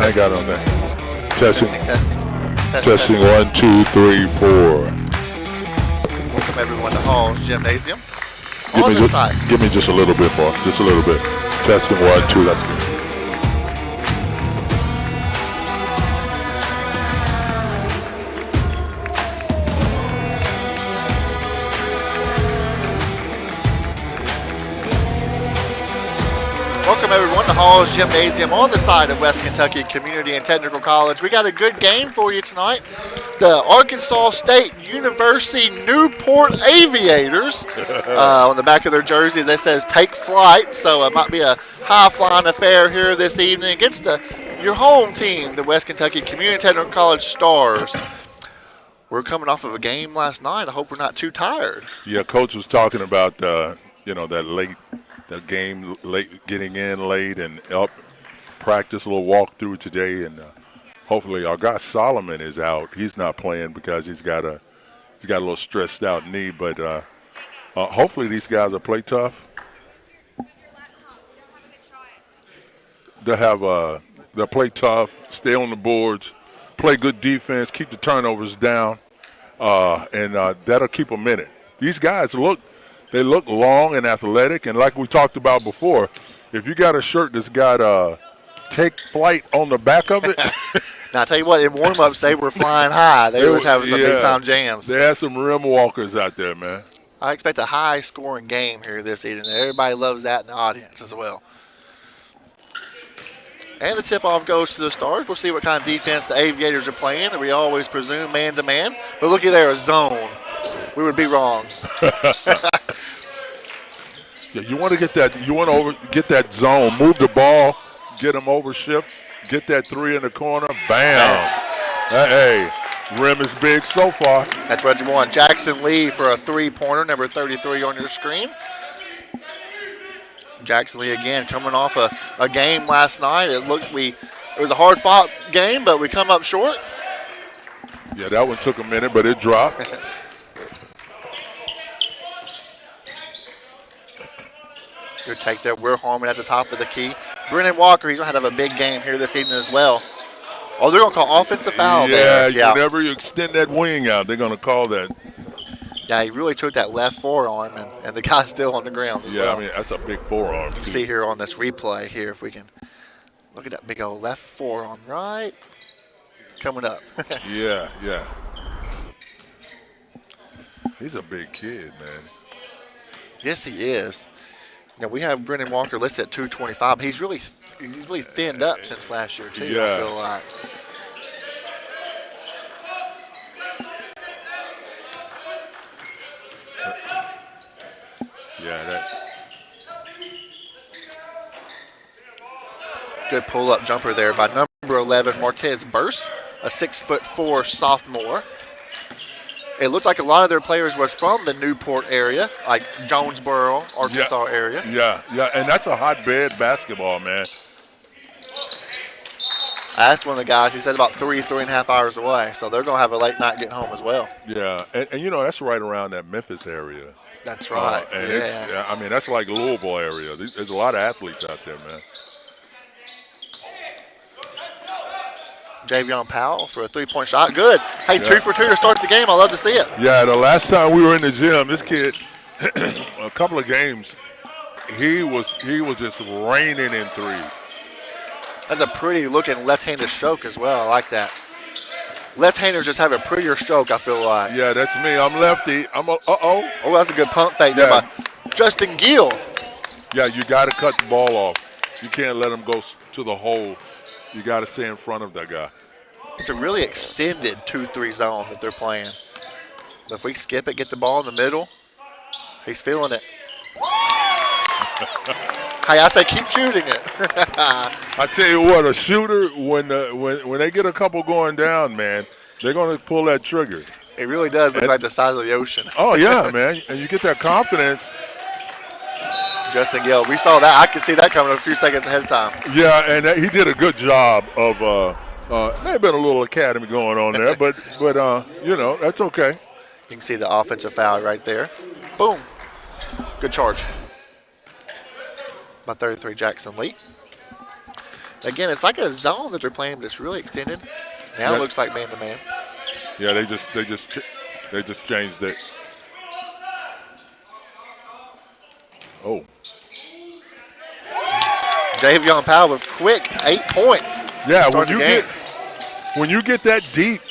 I ain't got no thing. Testing. Testing. 1, 2, 3, 4. Welcome everyone to Haws Gymnasium. Give me just a little bit more. Just a little bit. Testing 1, 2. That's good. Welcome everyone to Haws Gymnasium on the side of West Kentucky Community and Technical College. We got a good game for you tonight. The Arkansas State-Newport Aviators. On the back of their jersey that says "Take Flight," so it might be a high-flying affair here this evening against your home team, the West Kentucky Community and Technical College Stars. We're coming off of a game last night. I hope we're not too tired. Yeah, Coach was talking about that game late, getting in late and up practice, a little walkthrough today, and hopefully our guy Solomon is out. He's not playing because he's got a little stressed out knee, but hopefully these guys will play tough. They'll play tough, stay on the boards, play good defense, keep the turnovers down, and that'll keep them in it. These guys look long and athletic, and like we talked about before, if you got a shirt that's got "Take Flight" on the back of it. Now, I tell you what, in warm-ups, they were flying high. They was having some big-time jams. They had some rim walkers out there, man. I expect a high-scoring game here this evening. Everybody loves that in the audience as well. And the tip-off goes to the Stars. We'll see what kind of defense the Aviators are playing. And we always presume man-to-man. But look at there, a zone. We would be wrong. Yeah, you want to get that. You want to get that zone. Move the ball. Get them over shift. Get that three in the corner. Bam. Hey, rim is big so far. That's what you want. Jackson Lee for a three-pointer, number 33 on your screen. Jackson Lee again coming off a game last night. It was a hard-fought game, but we come up short. Yeah, that one took a minute, but it dropped. Good take there. We're Harmon at the top of the key. Brennan Walker, he's going to have a big game here this evening as well. Oh, they're going to call offensive foul there. Yeah, whenever you extend that wing out, they're going to call that. Yeah, he really took that left forearm, and the guy's still on the ground as well. I mean, that's a big forearm. See here on this replay here if we can look at that big old left forearm right coming up. Yeah. He's a big kid, man. Yes, he is. Now, we have Brennan Walker listed at 225. He's really thinned up since last year, too, I feel like. Good pull-up jumper there by number 11, Martez Burse, a 6'4" sophomore. It looked like a lot of their players was from the Newport area, like Jonesboro, Arkansas area. Yeah, and that's a hotbed basketball, man. I asked one of the guys, he said about 3.5 hours away, so they're going to have a late night getting home as well. Yeah, and that's right around that Memphis area. That's right. And that's like Louisville area. There's a lot of athletes out there, man. Javion Powell for a three-point shot. Good. Hey, 2 for 2 to start the game. I love to see it. Yeah, the last time we were in the gym, this kid, a couple of games, he was just raining in threes. That's a pretty looking left-handed stroke as well. I like that. Left-handers just have a prettier stroke, I feel like. Yeah, that's me. I'm lefty. Oh, that's a good pump fake there by Justin Gill. Yeah, you got to cut the ball off. You can't let him go to the hole. You got to stay in front of that guy. It's a really extended 2-3 zone that they're playing. But if we skip it, get the ball in the middle, he's feeling it. Hey, I say keep shooting it. I tell you what, a shooter, when they get a couple going down, man, they're going to pull that trigger. It really does look like the size of the ocean. Oh, yeah, man. And you get that confidence. Justin Gill, we saw that. I could see that coming a few seconds ahead of time. Yeah, and he did a good job of there had been a little academy going on there, but that's okay. You can see the offensive foul right there. Boom. Good charge by 33 Jackson Lee. Again, it's like a zone that they're playing, but it's really extended. Now it looks like man-to-man. Yeah, they just changed it. Oh. Javion Powell with quick 8 points. Yeah, when you get that deep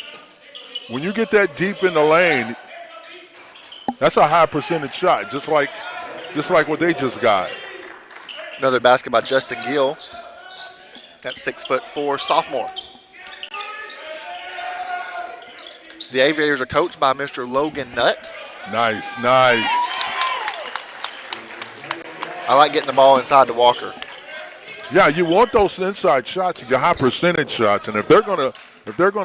in the lane, that's a high percentage shot, just like what they just got. Another basket by Justin Gill. That 6'4" sophomore. The Aviators are coached by Mr. Logan Nutt. Nice. I like getting the ball inside to Walker. Yeah, you want those inside shots, your high percentage shots, and if they're gonna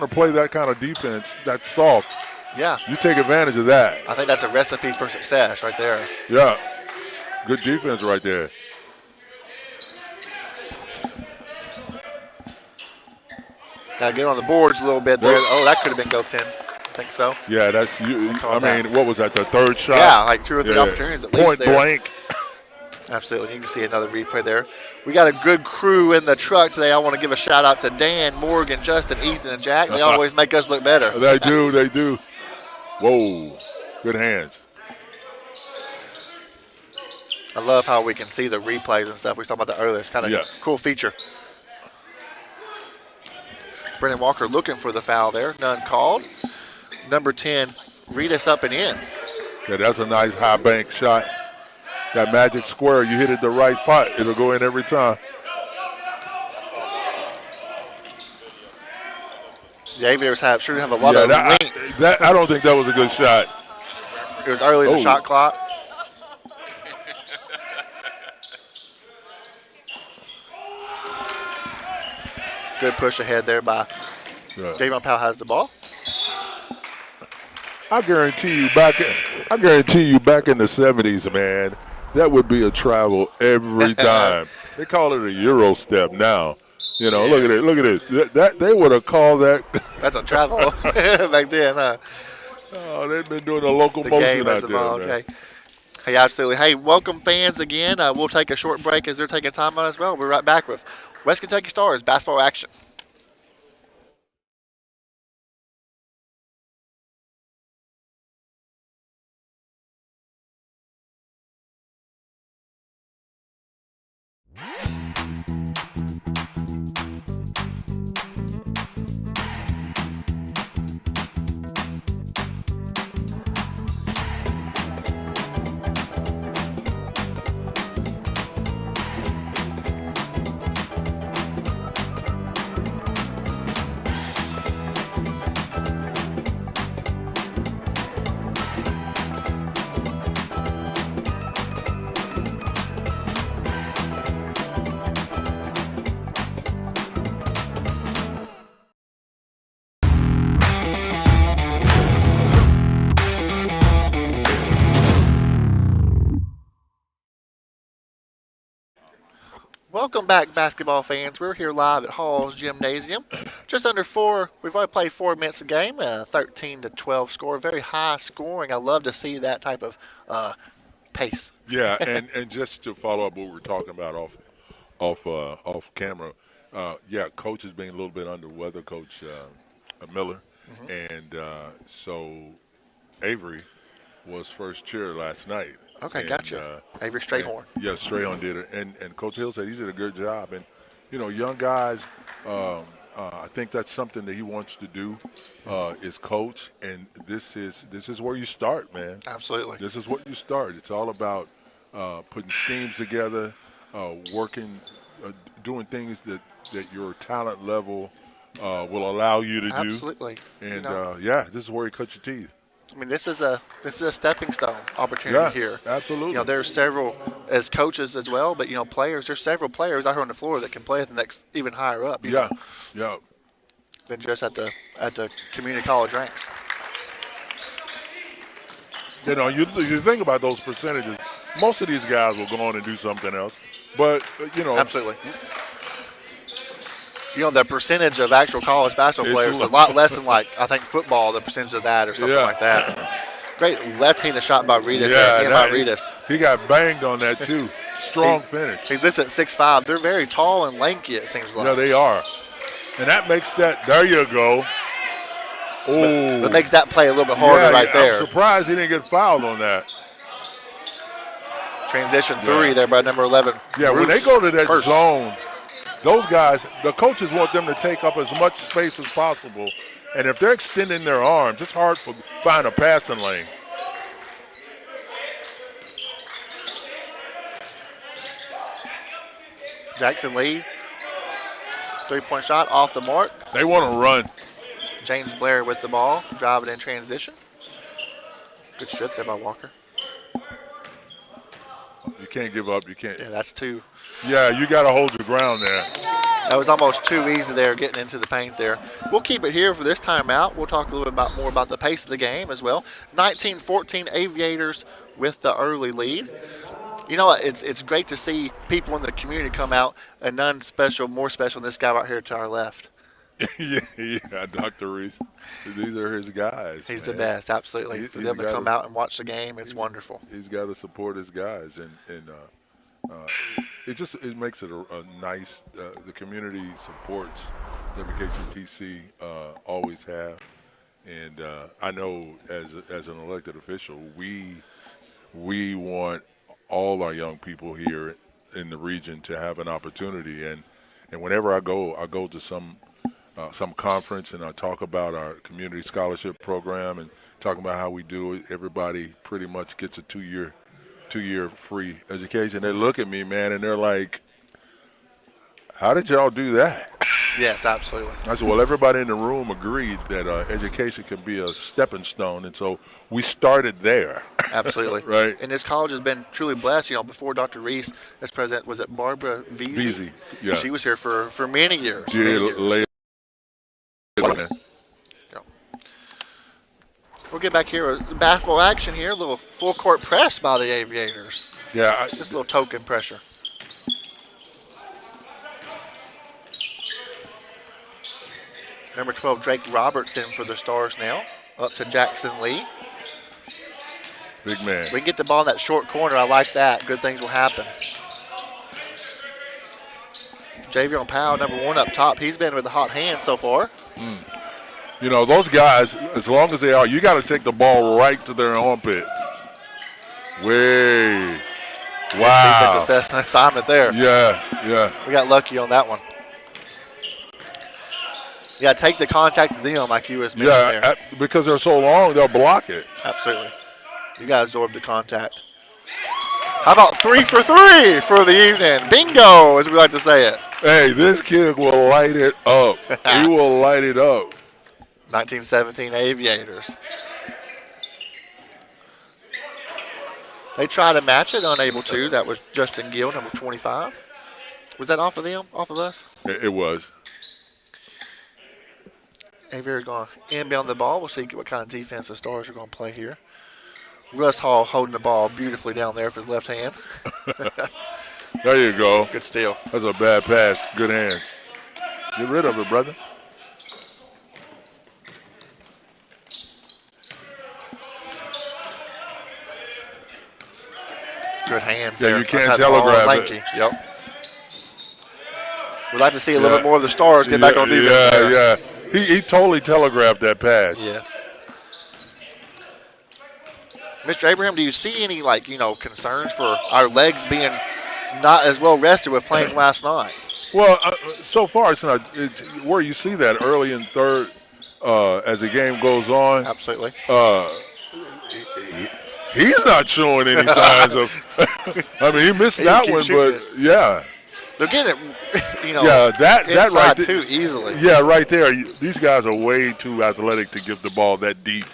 play that kind of defense, that's soft. Yeah, you take advantage of that. I think that's a recipe for success right there. Yeah, good defense right there. Got to get on the boards a little bit there. Oh, that could have been go-10. I think so. Yeah, that's you. I mean, what was that? The third shot? Yeah, like 2 or 3 opportunities at least there. Point blank. Absolutely. You can see another replay there. We got a good crew in the truck today. I want to give a shout out to Dan, Morgan, Justin, Ethan, and Jack. They always make us look better. They do. Whoa, good hands. I love how we can see the replays and stuff. We were talking about that earlier. It's kind of a cool feature. Brennan Walker looking for the foul there. None called. Number 10, read us up and in. Yeah, that's a nice high bank shot. That magic square, you hit it the right spot, it'll go in every time. The Aviators have a lot of length. I don't think that was a good shot. It was early in the shot clock. Good push ahead there by Davion Powell has the ball. I guarantee you back in the 70s, man, that would be a travel every time. They call it a Euro step now. You know, look at it. That they would have called that. That's a travel back then, huh? Oh, they've been doing a locomotion out there. Okay. Hey, absolutely. Hey, welcome fans again. We'll take a short break as they're taking time on as well. We'll be right back with West Kentucky Stars basketball action. Welcome back, basketball fans. We're here live at Haws Gymnasium. Just under 4. We've already played 4 minutes a game, 13-12 score. Very high scoring. I love to see that type of pace. Yeah, and just to follow up what we're talking about off camera, Coach is being a little bit under weather, Coach Miller, and so Avery was first chair last night. Okay, gotcha. Avery Strayhorn. Yeah, Strayhorn did it. And Coach Hill said he did a good job. And, you know, young guys, I think that's something that he wants to do is coach. And this is where you start, man. Absolutely. This is what you start. It's all about putting schemes together, working, doing things that your talent level will allow you to do. Absolutely. And, this is where you cut your teeth. I mean, this is a stepping stone opportunity here. Absolutely. You know, there's several as coaches as well, but players. There's several players out here on the floor that can play at the next, even higher up. You know, than just at the community college ranks. You know, you think about those percentages. Most of these guys will go on and do something else, but absolutely. You know, the percentage of actual college basketball players is a lot less than, I think, football, the percentage of that or something like that. Great left-handed shot by Reedus. He got banged on that, too. Strong finish. He's listed at 6'5". They're very tall and lanky, it seems like. Yeah, they are. And that makes that, there you go. Oh. That makes that play a little bit harder right there. I'm surprised he didn't get fouled on that. Transition 3 there by number 11. Yeah, Bruce when they go to that Hurst. zone, those guys, the coaches want them to take up as much space as possible. And if they're extending their arms, it's hard to find a passing lane. Jackson Lee, 3-point shot off the mark. They want to run. James Blair with the ball, driving in transition. Good stretch there by Walker. You can't give up. You can't. Yeah, that's 2. Yeah, you got to hold your ground there. That was almost too easy there, getting into the paint there. We'll keep it here for this timeout. We'll talk a little bit more about the pace of the game as well. 19-14 Aviators with the early lead. You know what? It's great to see people in the community come out, and none more special than this guy right here to our left. yeah, Dr. Reese. These are his guys. He's the best, absolutely. For them to come out and watch the game, it's wonderful. He's got to support his guys, and it makes it a nice. The community supports WKCTC always have, and I know as an elected official, we want all our young people here in the region to have an opportunity, and whenever I go to some conference and I talk about our community scholarship program and talk about how we do it. Everybody pretty much gets a two-year free education. They look at me, man, and they're like, how did y'all do that? Yes, absolutely. I said, well, everybody in the room agreed that education can be a stepping stone, and so we started there. Absolutely. Right. And this college has been truly blessed. You know, before Dr. Reese as president, was it Barbara Veazey? Yeah. She was here for many years. We'll get back here with basketball action here. A little full court press by the Aviators. Yeah. Just a little token pressure. Number 12, Drake Robertson for the Stars now. Up to Jackson Lee. Big man. We can get the ball in that short corner. I like that. Good things will happen. Javion Powell, number 1 up top. He's been with a hot hand so far. You know, those guys, as long as they are, you got to take the ball right to their armpit. Way. Wow. Defensive assignment there. Yeah. We got lucky on that one. Yeah, take the contact to them like you was mentioning there. Because they're so long, they'll block it. Absolutely. You got to absorb the contact. How about 3 for 3 for the evening? Bingo, as we like to say it. Hey, this kid will light it up. He will light it up. 1917 Aviators. They try to match it, unable to. That was Justin Gill, number 25. Was that off of them, off of us? It was. Aviators going to inbound the ball. We'll see what kind of defense the Stars are going to play here. Russ Hall holding the ball beautifully down there for his left hand. There you go. Good steal. That's a bad pass. Good hands. Get rid of it, brother. Good hands there. You can't telegraph it. Yep. We'd like to see a little bit more of the Stars get back on defense there. Yeah. He totally telegraphed that pass. Yes. Mr. Abraham, do you see any, concerns for our legs being not as well rested with playing last night? Well, so far it's not. It's where you see that early in third as the game goes on. Absolutely. He's not showing any signs of. I mean, he missed that one, but yeah. They're getting it, that right there, too easily. Yeah, right there. These guys are way too athletic to give the ball that deep.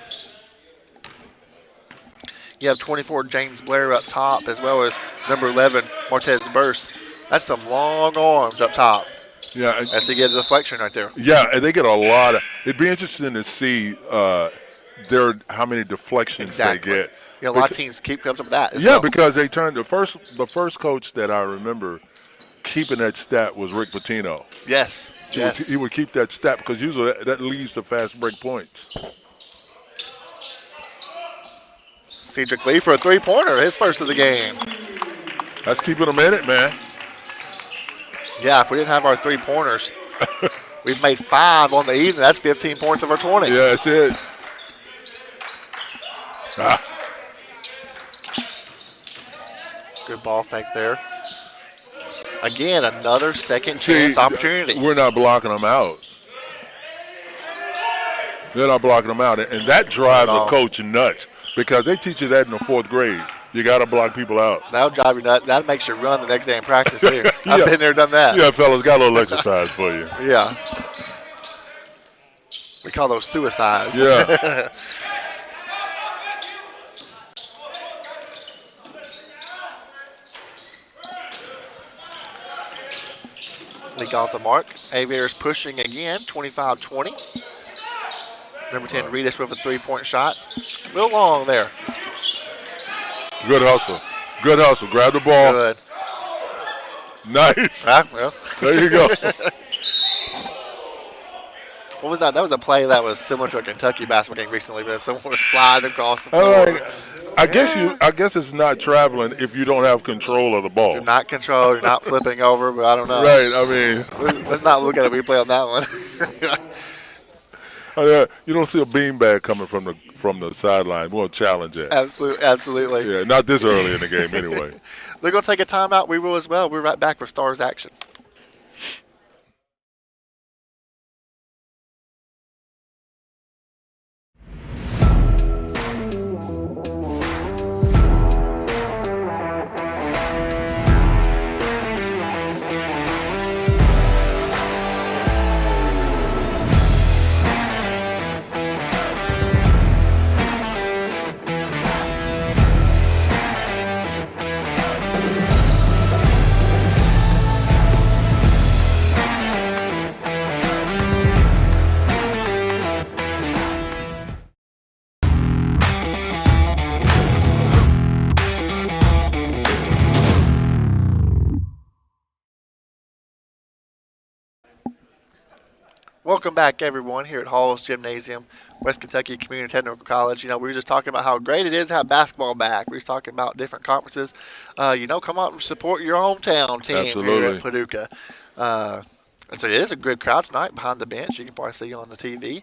You have 24 James Blair up top, as well as number 11 Martez Burst. That's some long arms up top. Yeah, as he gets a deflection right there. Yeah, and they get a lot of. It'd be interesting to see how many deflections they get. Yeah, a lot of teams keep up with that. Yeah, because they turned the first coach that I remember keeping that stat was Rick Pitino. Yes. He would keep that stat because usually that leads to fast break points. Cedric Lee for a three-pointer, his first of the game. That's keeping them in it, man. Yeah, if we didn't have our 3-pointers, we've made 5 on the evening. That's 15 points of our 20. Yeah, that's it. Good ball fake there. Again, another second chance opportunity. We're not blocking them out. They're not blocking them out. And that drives a coach nuts because they teach you that in the 4th grade. You got to block people out. That'll drive you nuts. That makes you run the next day in practice, too. I've been there, done that. Yeah, fellas, got a little exercise for you. Yeah. We call those suicides. Yeah. Leak off the mark. Aviators pushing again, 25-20. Number 10, Reedus with a 3-point shot. A little long there. Good hustle. Good hustle. Grab the ball. Good. Nice. Well. There you go. What was that? That was a play that was similar to a Kentucky basketball game recently, but someone was sliding across the floor. I guess it's not traveling if you don't have control of the ball. You're not controlled. You're not flipping over, but I don't know. Right. I mean, let's not look at a replay on that one. You don't see a beanbag coming from the sideline. We'll challenge it. Absolutely. Yeah, not this early in the game anyway. They're going to take a timeout. We will as well. We're right back with Stars action. Welcome back, everyone, here at Haws Gymnasium, West Kentucky Community Technical College. You know, we were just talking about how great it is to have basketball back. We were talking about different conferences. Come out and support your hometown team here at Paducah. And so it is a good crowd tonight behind the bench. You can probably see on the TV.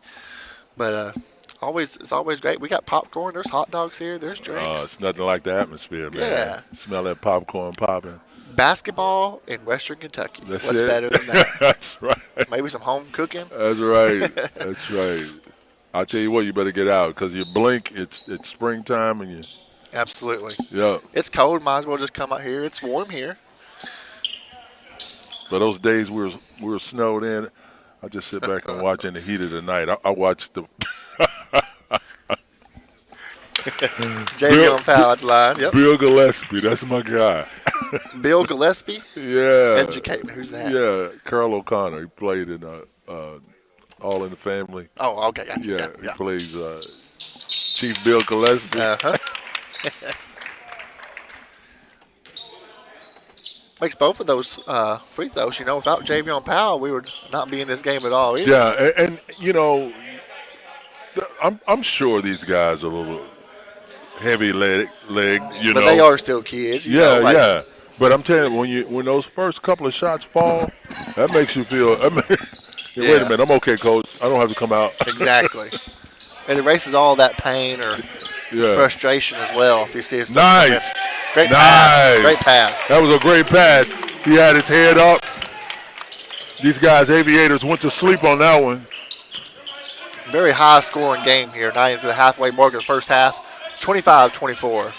But it's always great. We got popcorn. There's hot dogs here. There's drinks. It's nothing like the atmosphere, man. Yeah. Smell that popcorn popping. Basketball in Western Kentucky. That's What's it. better than that? That's right. Maybe some home cooking. That's right. That's right. I'll tell you what, you better get out because you blink, it's springtime and you. Absolutely. Yeah. It's cold. Might as well just come out here. It's warm here. But those days we were snowed in, I just sit back and watch in the heat of the night. I watch the. Jamie on foul at the line. Yep. Bill Gillespie, that's my guy. Bill Gillespie? Yeah. Educate me. Who's that? Yeah, Carl O'Connor. He played in All in the Family. Oh, okay. Gotcha. Yeah, Yeah. he plays Chief Bill Gillespie. Uh-huh. Makes both of those free throws. You know, without Javion Powell, we would not be in this game at all either. Yeah, and you know, I'm sure these guys are a little heavy legged, you know. But they are still kids. Yeah. But I'm telling you, when those first couple of shots fall, that makes you feel. Wait a minute, I'm okay, coach. I don't have to come out. Exactly. It erases all that pain or frustration as well. If you see it. Nice. Great pass. Great pass. That was a great pass. He had his head up. These guys, Aviators, went to sleep on that one. Very high-scoring game here. Not into the halfway mark of the first half. 25-24.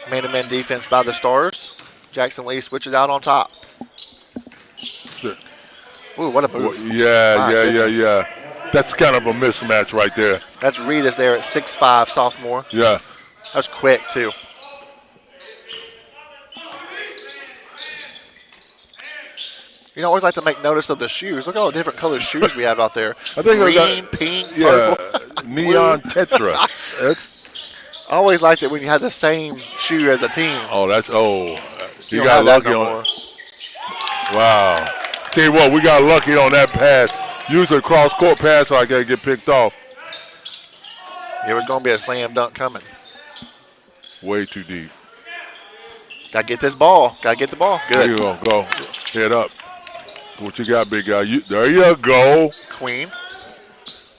Man-to-man defense by the Stars. Jackson Lee switches out on top. Ooh, what a move. Yeah. That's kind of a mismatch right there. That's Reedus there at 6'5", sophomore. Yeah. That's quick, too. You know, I always like to make notice of the shoes. Look at all the different colored shoes we have out there. I think green, pink, purple. Neon Tetra. I always liked it when you had the same shoe as a team. You got lucky on. Wow. Tell you what, we got lucky on that pass. Usually a cross-court pass like that get picked off. It was going to be a slam dunk coming. Way too deep. Got to get this ball. Got to get the ball. There you Good. go. Head up. What you got, big guy? There you go. Queen.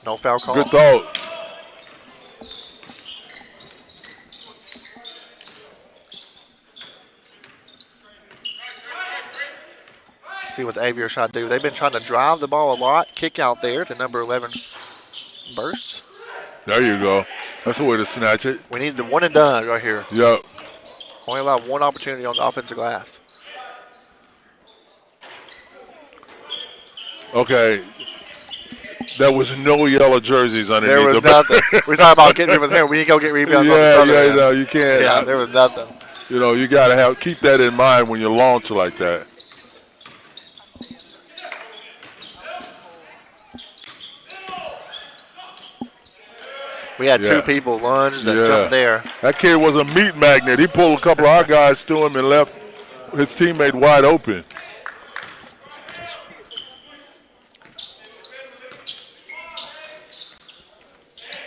No foul call. Good thought. See what the Aviators try to do. They've been trying to drive the ball a lot. Kick out there to number 11, Burst. There you go. That's the way to snatch it. We need the one and done right here. Yep. Only allow one opportunity on the offensive glass. Okay. There was no yellow jerseys underneath. There was nothing. We're talking about getting rid of him. We need to go get rebounds on the southern end. no, you can't. Yeah, there was nothing. You know, you got to keep that in mind when you launch like that. We had two people lunge that jumped there. That kid was a meat magnet. He pulled a couple of our guys to him and left his teammate wide open.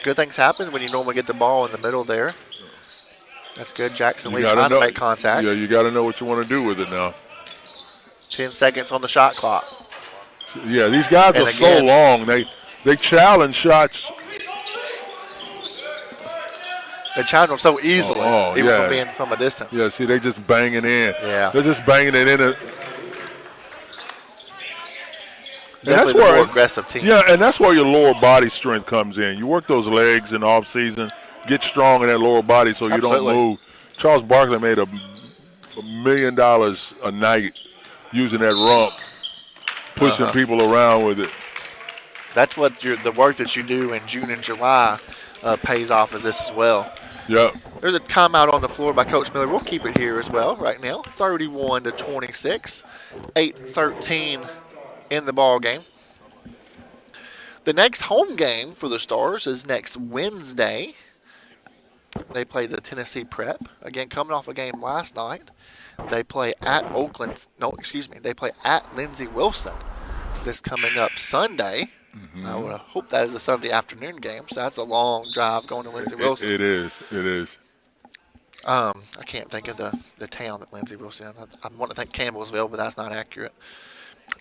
Good things happen when you normally get the ball in the middle there. That's good. Jackson Lee trying to make contact. Yeah, you got to know what you want to do with it now. 10 seconds on the shot clock. Yeah, these guys are so long. They challenge shots. They challenge them so easily, even from being from a distance. Yeah, see, they just banging in. Yeah. They're just banging it in. That's where more aggressive team. Yeah, and that's where your lower body strength comes in. You work those legs in the off season, get strong in that lower body so you don't move. Charles Barkley made $1 million a night using that rump, pushing people around with it. That's what the work that you do in June and July pays off as this as well. Yep. There's a timeout on the floor by Coach Miller. We'll keep it here as well right now. 31-26, 8-13 in the ball game. The next home game for the Stars is next Wednesday. They play the Tennessee Prep. Again, coming off a game last night. They play at they play at Lindsey Wilson this coming up Sunday. Mm-hmm. I would hope that is a Sunday afternoon game, so that's a long drive going to Lindsey Wilson. It is. I can't think of the town that Lindsey Wilson. I want to think Campbellsville, but that's not accurate.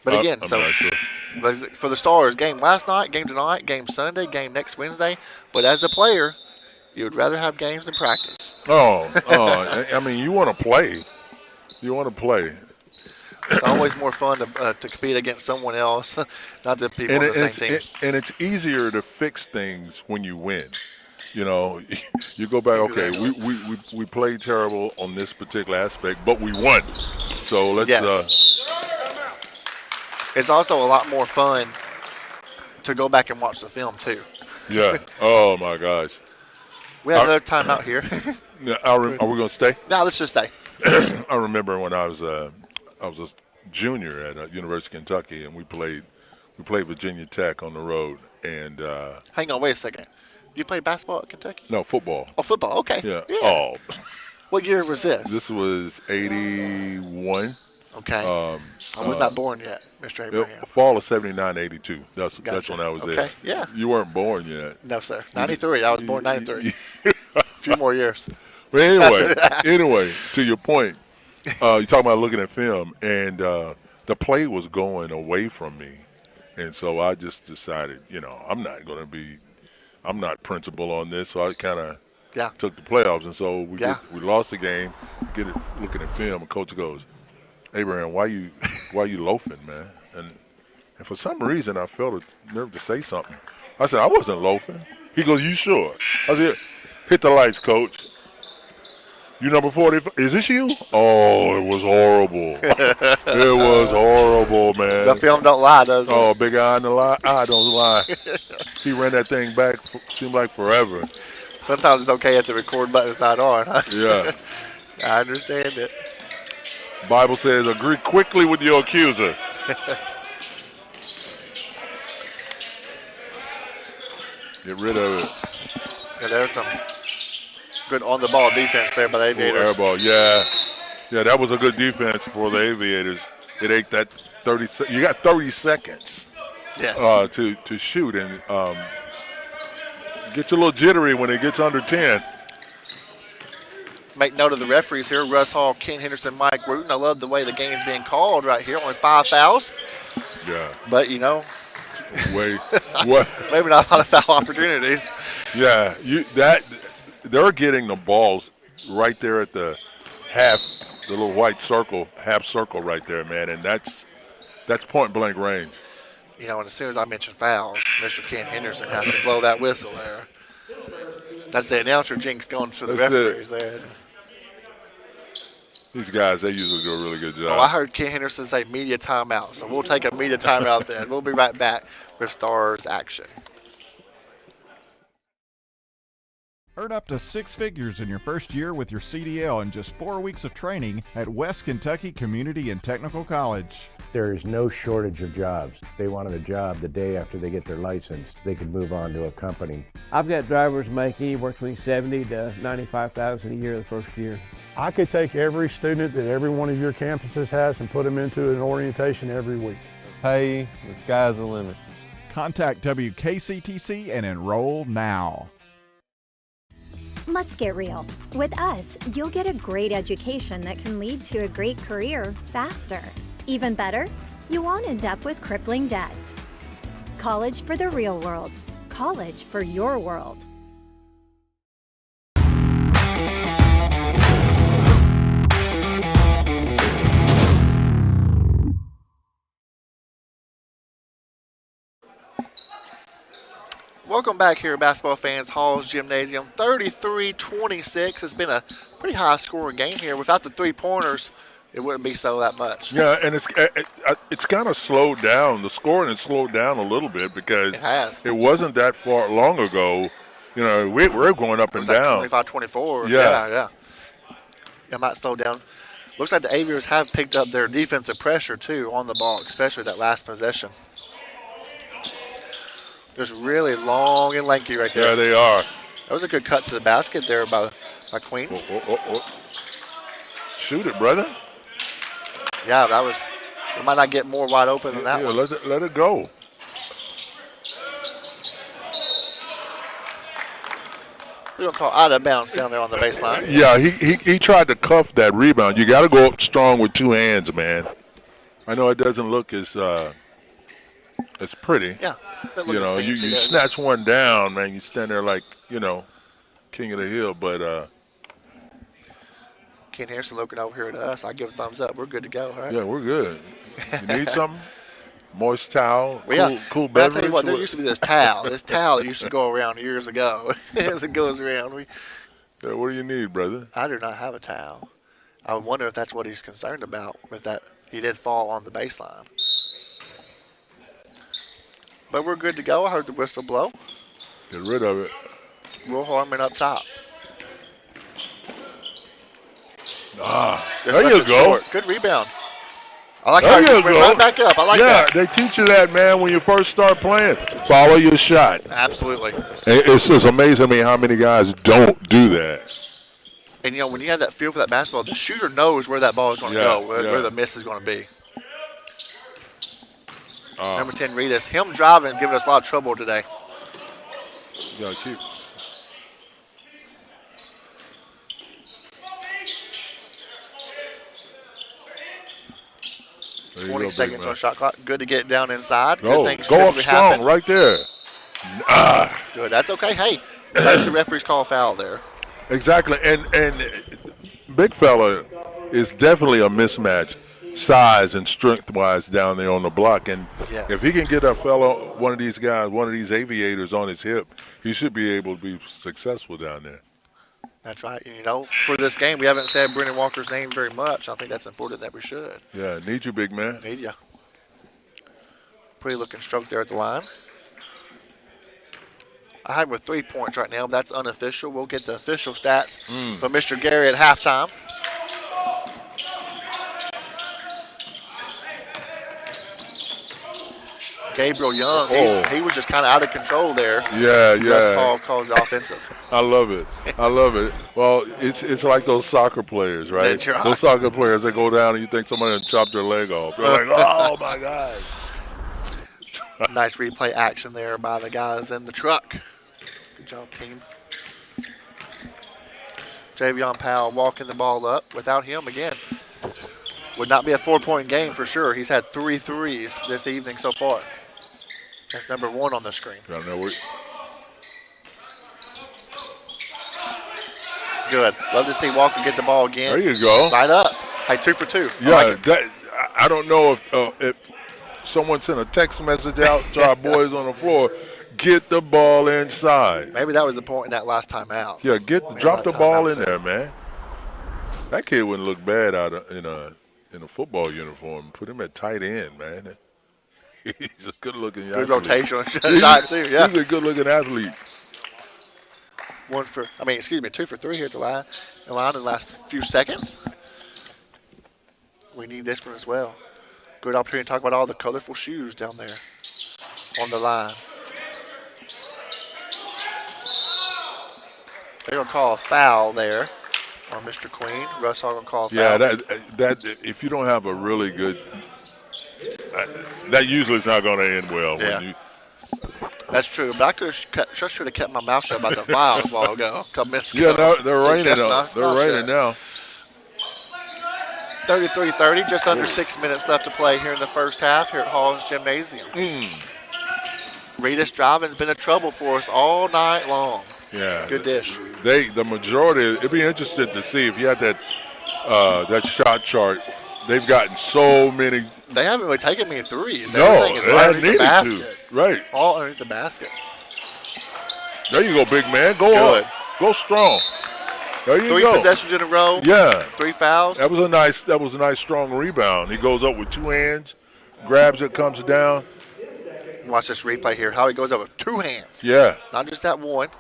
But again, for the Stars, game last night, game tonight, game Sunday, game next Wednesday. But as a player, you would rather have games than practice. I mean, you want to play. It's always more fun to compete against someone else, not the people on the same team. And it's easier to fix things when you win. You know, you go back, okay, we played terrible on this particular aspect, but we won. So let's it's also a lot more fun to go back and watch the film, too. Yeah. Oh, my gosh. We have another timeout here. Are we going to stay? No, let's just stay. I remember when I was a junior at University of Kentucky, and we played Virginia Tech on the road. And hang on, wait a second. You played basketball at Kentucky? No, football. Oh, football. Okay. Yeah. Oh. What year was this? This was 81. Okay. I was not born yet, Mr. Abraham. Fall of 79, 82. That's when I was there. Okay, yeah. You weren't born yet. No, sir. 93. I was born 93. A few more years. But anyway, to your point, you're talking about looking at film, and the play was going away from me. And so I just decided, I'm not principal on this, so I kind of took the playoffs. And so we lost the game, looking at film, and Coach goes, Abraham, why you loafing, man? And for some reason, I felt a nerve to say something. I said, I wasn't loafing. He goes, you sure? I said, hit the lights, Coach. You number 40? Is this you? Oh, it was horrible. It was horrible, man. The film don't lie, does it? Oh, big eye in the lie. I don't lie. He ran that thing back, seemed like forever. Sometimes it's okay if the record button's not on, huh? Yeah. I understand it. Bible says, agree quickly with your accuser. Get rid of it. Yeah, there's some good on-the-ball defense there by the Aviators. Air ball, yeah. Yeah, that was a good defense for the Aviators. It ate that 30 – you got 30 seconds to shoot. And get you a little jittery when it gets under 10. make note of the referees here. Russ Hall, Ken Henderson, Mike Wooten. I love the way the game's being called right here. Only 5 fouls. Yeah. But, you know, what? maybe not a lot of foul opportunities. Yeah, they're getting the balls right there at the little white circle, half circle right there, man, and that's point blank range. You know, and as soon as I mention fouls, Mr. Ken Henderson has to blow that whistle there. That's the announcer jinx going for the referees there. These guys, they usually do a really good job. Oh, I heard Ken Henderson say media timeout, so we'll take a media timeout then. We'll be right back with Stars action. Earn up to 6 figures in your first year with your CDL in just 4 weeks of training at West Kentucky Community and Technical College. There is no shortage of jobs. They wanted a job the day after they get their license. They could move on to a company. I've got drivers making anywhere between $70,000 to $95,000 a year the first year. I could take every student that every one of your campuses has and put them into an orientation every week. Hey, the sky's the limit. Contact WKCTC and enroll now. Let's get real. With us, you'll get a great education that can lead to a great career faster. Even better, you won't end up with crippling debt. College for the real world. College for your world. Welcome back here, basketball fans. Haws Gymnasium, 33-26. It's been a pretty high-scoring game here. Without the three-pointers, it wouldn't be so that much. Yeah, and it's kind of slowed down. The scoring has slowed down a little bit because it wasn't that far long ago. You know, we're going up and down. 25-24. Yeah. It might slow down. Looks like the Aviators have picked up their defensive pressure, too, on the ball, especially that last possession. Just really long and lanky right there. Yeah, they are. That was a good cut to the basket there by Queen. Oh. Shoot it, brother. Yeah, that was. We might not get more wide open than that one. Let it go. We're going to call out of bounds down there on the baseline. Yeah, he tried to cuff that rebound. You got to go up strong with 2 hands, man. I know it doesn't look as pretty. Yeah. You know, you snatch one down, man. You stand there like, you know, king of the hill. But Ken Harrison looking over here at us. I give a thumbs up. We're good to go, right? Yeah, we're good. You need something? Moist towel, cool beverage. I'll tell you what, there used to be this towel that used to go around years ago. As it goes around. Yeah, what do you need, brother? I do not have a towel. I wonder if that's what he's concerned about with that. He did fall on the baseline. But we're good to go. I heard the whistle blow. Get rid of it. Will Harmon up top. There you go. Short. Good rebound. I like how you went right back up. I like that. Yeah, they teach you that, man, when you first start playing. Follow your shot. Absolutely. It's just amazing to me how many guys don't do that. And, you know, when you have that feel for that basketball, the shooter knows where that ball is going to go, where the miss is going to be. Number 10, Reedus. Him driving is giving us a lot of trouble today. You got to keep. 20 seconds on shot clock. Good to get down inside. Go Good things up strong happen. right there. Good. That's okay. Hey, that's the referee's call foul there. Exactly. And big fella is definitely a mismatch, size and strength-wise down there on the block. And if he can get a fellow, one of these guys, one of these aviators on his hip, he should be able to be successful down there. That's right. You know, for this game, we haven't said Brendan Walker's name very much. I think that's important that we should. Yeah, need you, big man. Need you. Pretty looking stroke there at the line. I have him with 3 points right now. That's unofficial. We'll get the official stats from Mr. Gary at halftime. Gabriel Young, he was just kind of out of control there. Yeah. Russ Hall calls it offensive. I love it. Well, it's like those soccer players, right? That's right. Those soccer players, they go down and you think somebody chopped their leg off. They're like, oh, my God. Nice replay action there by the guys in the truck. Good job, team. Javion Powell walking the ball up. Without him, again, would not be a 4-point game for sure. He's had 3 threes this evening so far. That's number 1 on the screen. I know what. Good. Love to see Walker get the ball again. There you go. Right up. Hey, 2 for 2. Yeah, like I don't know if someone sent a text message out to our boys on the floor. Get the ball inside. Maybe that was the point in that last timeout. Yeah, drop the ball in there, man. That kid wouldn't look bad in a football uniform. Put him at tight end, man. He's a good-looking athlete. Good rotational shot too. Yeah, he's a good-looking athlete. 2 for 3 here at the line. In the last few seconds. We need this one as well. Good opportunity to talk about all the colorful shoes down there on the line. They're going to call a foul there on Mr. Queen. Russ Hall going to call a foul. Yeah, that if you don't have a really good that usually is not going to end well. Yeah. That's true, but I should have kept my mouth shut about the foul a while ago. A couple minutes ago. Yeah, they're raining now. They're raining now. 33-30, just under 6 minutes left to play here in the first half here at Haws Gymnasium. Reedus driving's been a trouble for us all night long. Yeah. Good dish. The majority, it'd be interesting to see if you had that shot chart. They've gotten so many. They haven't really taken many threes. No, everything is right underneath the basket. Right. All underneath the basket. There you go, big man. Go up. Go strong. There you go. 3 possessions in a row. Yeah. 3 fouls. That was a nice strong rebound. He goes up with 2 hands, grabs it, comes down. Watch this replay here. How he goes up with 2 hands. Yeah. Not just that one.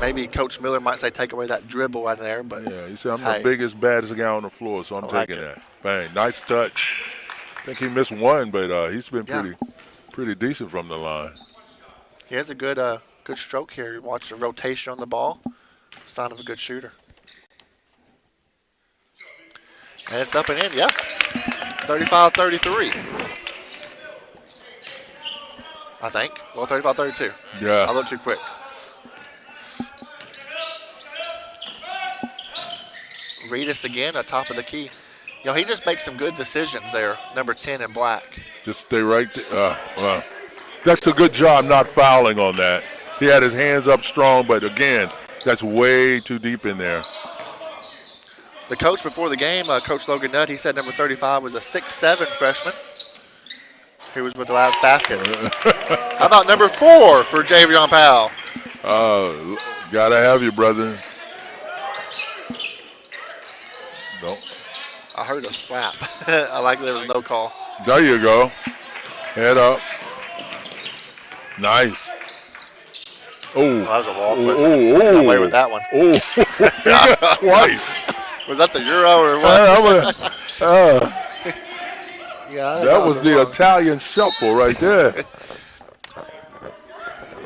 Maybe Coach Miller might say take away that dribble out there, but yeah, he said I'm the biggest, baddest guy on the floor, so I'm taking that. Bang, nice touch. I think he missed one, but he's been pretty decent from the line. He has a good stroke here. Watch the rotation on the ball. Sign of a good shooter. And it's up and in. Yep. 35-33. I think. Well, 35-32. Yeah. I looked too quick. Reedus again at top of the key. He just makes some good decisions there, number 10 in black. Just stay right there. That's a good job not fouling on that. He had his hands up strong, but again, that's way too deep in there. The coach before the game, Coach Logan Nutt, he said number 35 was a 6'7" freshman. He was with the last basket. How about number 4 for Javion Powell? Gotta have you, brother. No. I heard a slap. I like there was no call. There you go. Head up. Nice. Oh, that was a walk. Got away with that one. Oh, he got twice. Was that the Euro or what? Yeah, that was the Italian shuffle right there.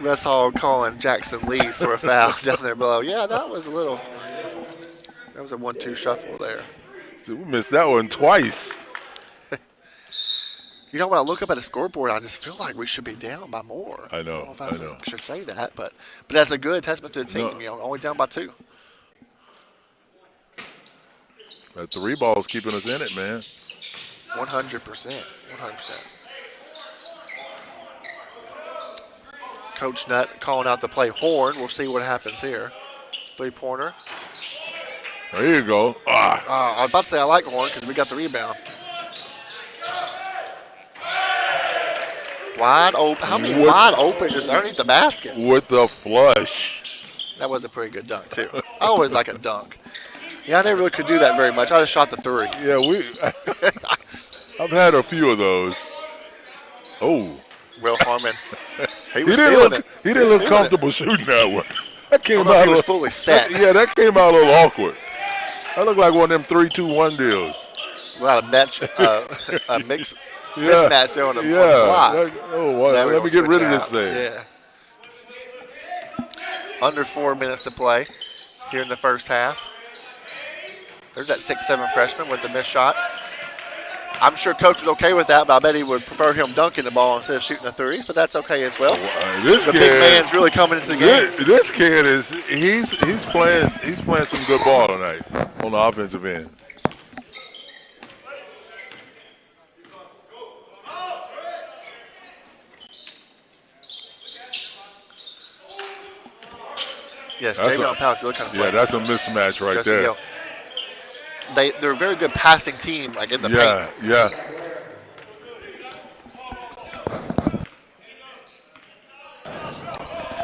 Russ Hall calling Jackson Lee for a foul down there below. Yeah, that was a 1-2 shuffle there. So we missed that one twice. When I look up at the scoreboard, I just feel like we should be down by more. I know. I don't know if I should say that, but that's a good testament to the team. No. Only down by 2. That 3 ball's keeping us in it, man. 100%. 100%. Coach Nutt calling out the play horn. We'll see what happens here. 3-pointer. There you go. I was about to say I like horn because we got the rebound. Wide open. How many wide open just underneath the basket? With the flush. That was a pretty good dunk, too. I always like a dunk. Yeah, I never really could do that very much. I just shot the 3. Yeah, I've had a few of those. Oh. Will Harmon. He didn't look comfortable shooting that one. That came out. He was fully set. That came out a little awkward. That looked like one of them 3-2-1 deals. Without a mismatch there on the block. Let me get rid of this thing. Yeah. Under 4 minutes to play here in the first half. There's that 6'7" freshman with the missed shot. I'm sure Coach is okay with that, but I bet he would prefer him dunking the ball instead of shooting the threes, but that's okay as well. The big man's really coming into the game. This kid he's playing some good ball tonight on the offensive end. Yes, Javion Powell's really kind of playing. Yeah, that's a mismatch right there. They're a very good passing team, like in the paint. Yeah.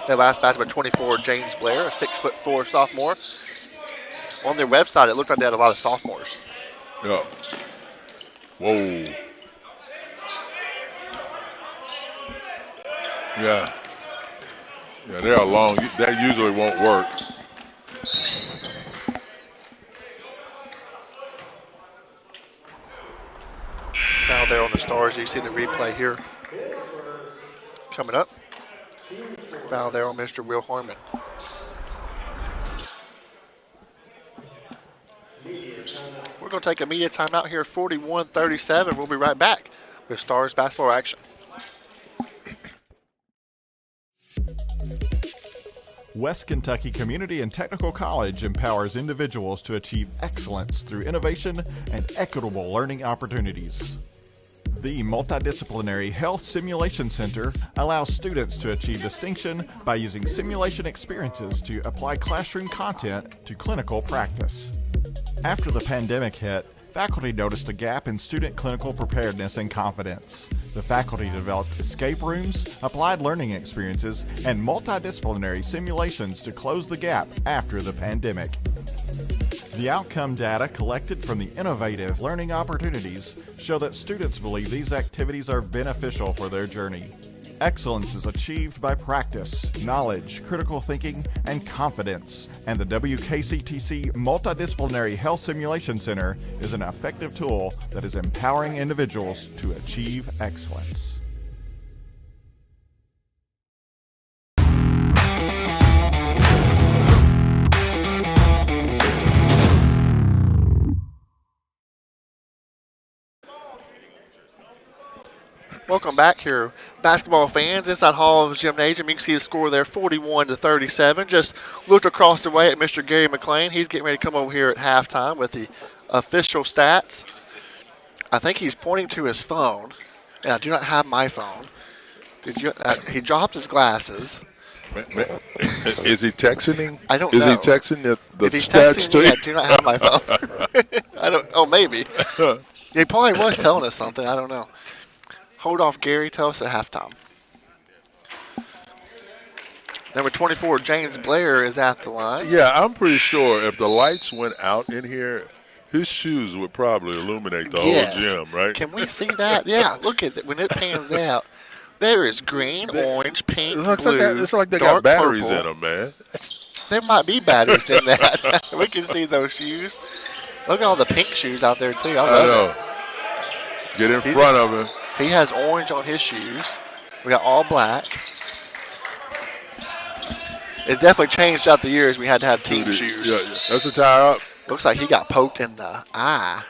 Their last basket by 24, James Blair, a 6'4" sophomore. On their website, it looked like they had a lot of sophomores. Yeah. Whoa. Yeah. Yeah, they are long. That usually won't work. Now there on the Stars, you see the replay here coming up. Foul there on Mr. Will Harmon. We're going to take a media timeout here, 41-37. We'll be right back with Stars basketball action. West Kentucky Community and Technical College empowers individuals to achieve excellence through innovation and equitable learning opportunities. The Multidisciplinary Health Simulation Center allows students to achieve distinction by using simulation experiences to apply classroom content to clinical practice. After the pandemic hit, faculty noticed a gap in student clinical preparedness and confidence. The faculty developed escape rooms, applied learning experiences, and multidisciplinary simulations to close the gap after the pandemic. The outcome data collected from the innovative learning opportunities show that students believe these activities are beneficial for their journey. Excellence is achieved by practice, knowledge, critical thinking, and confidence, and the WKCTC Multidisciplinary Health Simulation Center is an effective tool that is empowering individuals to achieve excellence. Welcome back here, basketball fans. Inside Haws Gymnasium, you can see the score there, 41-37. Just looked across the way at Mr. Gary McLean. He's getting ready to come over here at halftime with the official stats. I think he's pointing to his phone, and I do not have my phone. He dropped his glasses. Is he texting? I don't know. Is he texting the if he's stats texting me, I do not have my phone. Oh, maybe. He probably was telling us something. I don't know. Hold off, Gary. Tell us at halftime. Number 24, James Blair, is at the line. Yeah, I'm pretty sure if the lights went out in here, his shoes would probably illuminate the whole gym, right? Can we see that? Yeah, look at it. When it pans out, there is green, orange, pink, blue, it's like they dark got batteries purple. in them, man. There might be batteries in that. We can see those shoes. Look at all the pink shoes out there, too. I love it. Get in front of him. He has orange on his shoes. We got all black. It's definitely changed out the years. We had to have team shoes. Yeah, that's a tie up. Looks like he got poked in the eye.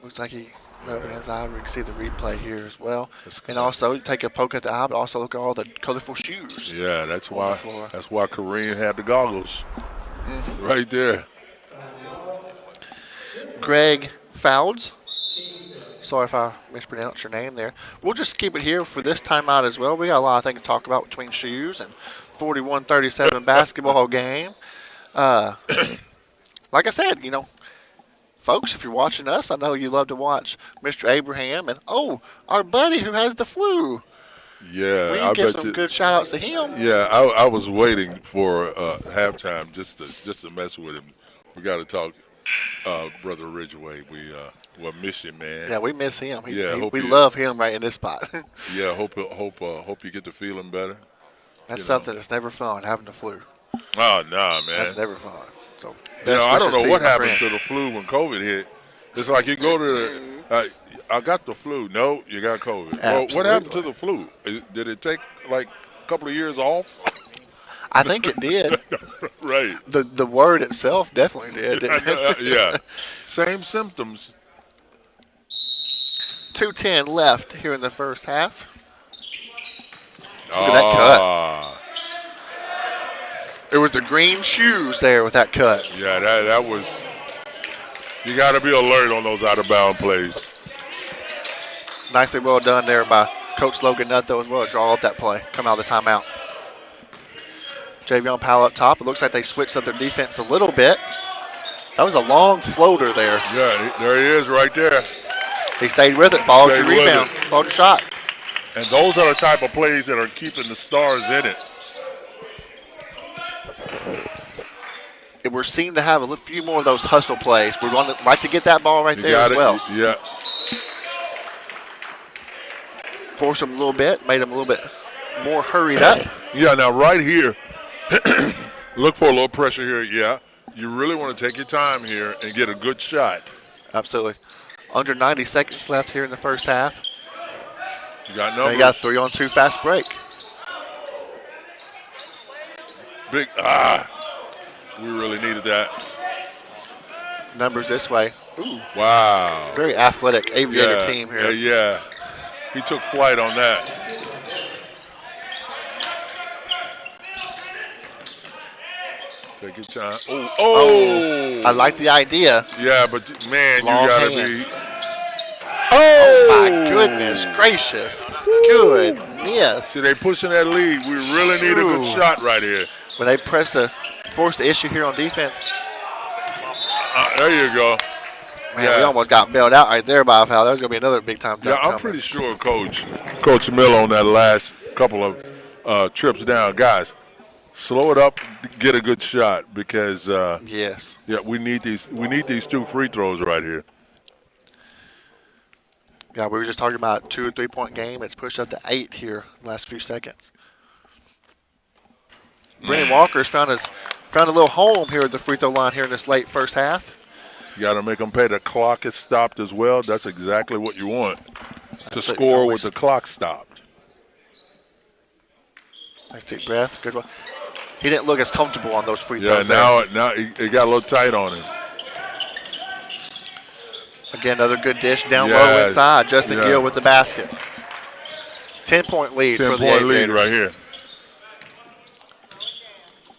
Looks like he rubbed his eye. We can see the replay here as well. And also take a poke at the eye, but also look at all the colorful shoes. Yeah, that's why Kareem had the goggles. Right there. Greg Fouds. Sorry if I mispronounced your name there. We'll just keep it here for this timeout as well. We got a lot of things to talk about between shoes and 41-37 basketball game. Like I said, folks, if you're watching us, I know you love to watch Mr. Abraham and, our buddy who has the flu. Yeah, we can give some good shout-outs to him. Yeah, I was waiting for halftime just to mess with him. We got to talk, Brother Ridgeway. We miss you, man. Yeah, we miss him. We we love him right in this spot. Yeah, hope you get to feeling better. That's something that's never fun, having the flu. Oh, nah, man. That's never fun. So, I don't know what happened to the flu when COVID hit. It's like you go to I got the flu. No, you got COVID. Well, what happened to the flu? Did it take like a couple of years off? I think it did. Right. The word itself definitely did, didn't it? Yeah. Same symptoms. 2:10 left here in the first half. Look at that cut. It was the green shoes there with that cut. Yeah, that was. You got to be alert on those out-of-bound plays. Nicely well done there by Coach Logan Nutto as well to draw up that play, come out of the timeout. Javion Powell up top. It looks like they switched up their defense a little bit. That was a long floater there. Yeah, there he is right there. He stayed with it, followed your rebound, followed your shot. And those are the type of plays that are keeping the Stars in it. And we're seeming to have a few more of those hustle plays. We're going to like to get that ball right there as well. Yeah. Force them a little bit, made them a little bit more hurried up. Yeah, now right here, look for a little pressure here. Yeah, you really want to take your time here and get a good shot. Absolutely. Under 90 seconds left here in the first half. You got numbers. They got 3-on-2 fast break. Big, we really needed that. Numbers this way. Ooh. Wow. Very athletic Aviator team here. Yeah. He took flight on that. Take your time. Oh. I like the idea. Yeah, but man, Long you gotta hands. be. Oh my goodness gracious. Goodness. See, they pushing that lead. We really need a good shot right here. When they force the issue here on defense. There you go. Man, we almost got bailed out right there by a foul. That was going to be another big-time dunk. Yeah, I'm pretty sure Coach Miller on that last couple of trips down. Guys, slow it up, get a good shot because yes. Yeah, we need these 2 free throws right here. Yeah, we were just talking about 2 or 3 point game. It's pushed up to 8 here in the last few seconds. Brennan Walker's found a little home here at the free throw line here in this late first half. You got to make them pay. The clock is stopped as well. That's exactly what you want to score with the clock stopped. Nice deep breath. Good one. He didn't look as comfortable on those free Yeah, throws. now it got a little tight on him. Again, another good dish down low inside. Justin Gill with the basket. 10-point lead for the Aviators. 10-point lead right here.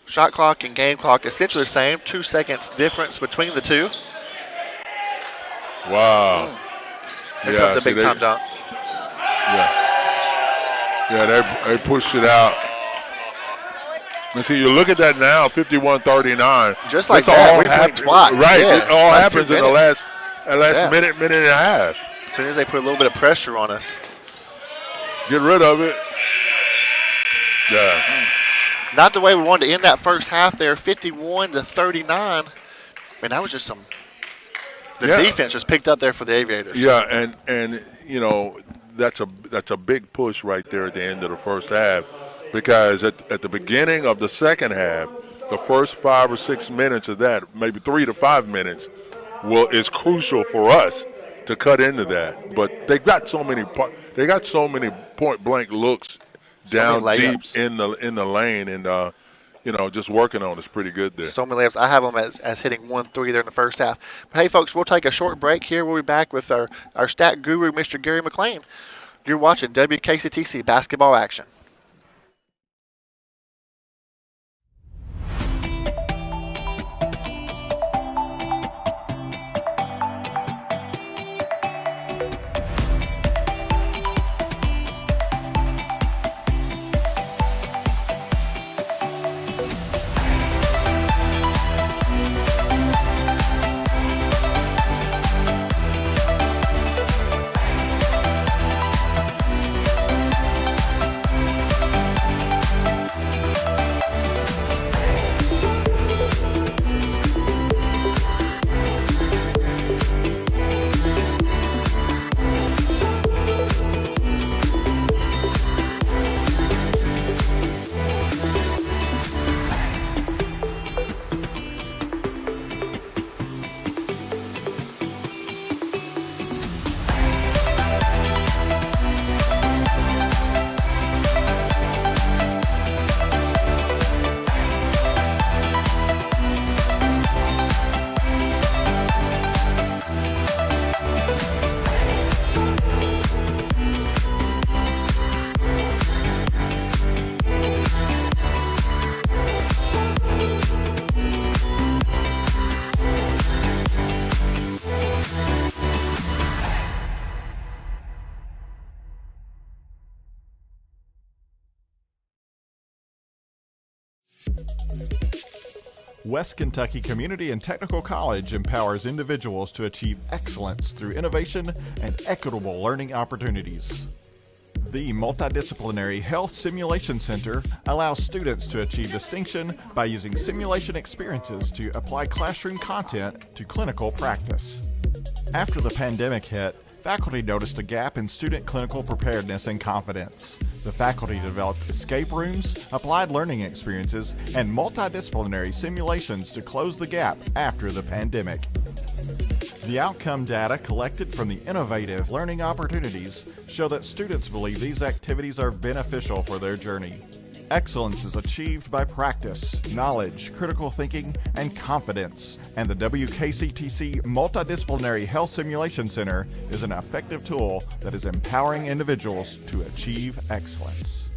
Shot clock and game clock essentially the same. 2 seconds difference between the two. Wow. Here comes a big-time dunk. Yeah, they pushed it out. And see, you look at that now, 51-39. Just like that, we blinked twice. Right, yeah. it all last happens 2 in the minutes. last minute and a half. As soon as they put a little bit of pressure on us. Get rid of it. Yeah. Not the way we wanted to end that first half there, 51-39. Man, that was just some. The defense just picked up there for the Aviators. Yeah, and you know that's a big push right there at the end of the first half, because at the beginning of the second half, the first 5 or 6 minutes of that, maybe 3 to 5 minutes, is crucial for us to cut into that. But they got so many point blank looks down deep in the lane, and just working on it's pretty good there. So many layups. I have them as hitting 1-3 there in the first half. But hey, folks, we'll take a short break here. We'll be back with our stat guru, Mr. Gary McLean. You're watching WKCTC basketball action. West Kentucky Community and Technical College empowers individuals to achieve excellence through innovation and equitable learning opportunities. The Multidisciplinary Health Simulation Center allows students to achieve distinction by using simulation experiences to apply classroom content to clinical practice. After the pandemic hit, faculty noticed a gap in student clinical preparedness and confidence. The faculty developed escape rooms, applied learning experiences, and multidisciplinary simulations to close the gap after the pandemic. The outcome data collected from the innovative learning opportunities show that students believe these activities are beneficial for their journey. Excellence is achieved by practice, knowledge, critical thinking, and confidence, and the WKCTC Multidisciplinary Health Simulation Center is an effective tool that is empowering individuals to achieve excellence.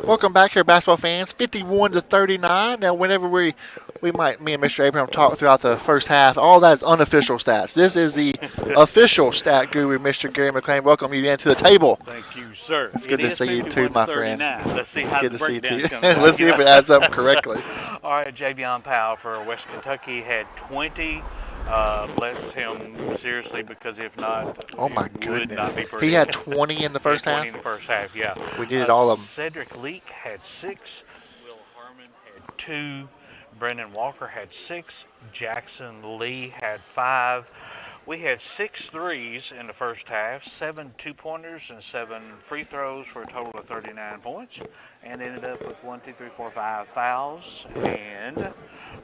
Welcome back here, basketball fans. 51-39. Now, whenever me and Mr. Abraham talk throughout the first half, all that is unofficial stats. This is the official stat guru, Mr. Gary McLean. Welcome you into the table. Thank you, sir. It's good to see you too, my friend. Let's see how the breakdown comes. Let's see if it adds up correctly. All right, Javion Powell for West Kentucky had 20. Bless him seriously, because if not, oh my would goodness, not be pretty. He had 20 in the first half. 20 in the first half, yeah. We needed all of them. Cedric Leak had 6. Will Harmon had 2. Brendan Walker had 6. Jackson Lee had 5. We had 6 threes in the first half, 7 2-pointers, and 7 free throws for a total of 39 points, and ended up with 5 fouls. And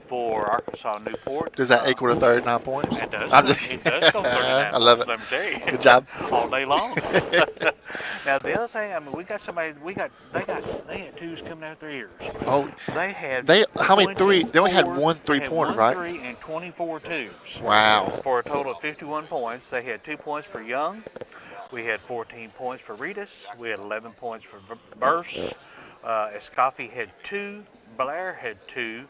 for Arkansas-Newport, does that equal to 39 points? It does. It does go 39 I love it. Let me tell you. Good job. All day long. Now the other thing, I mean, they had twos coming out of their ears. Oh, they how many three? They only had 1 3-pointer, right? 3 and 24 twos. Wow. For a total of 51 points. They had 2 points for Young. We had 14 points for Reedus. We had 11 points for Burse. Escoffi had 2. Blair had 2.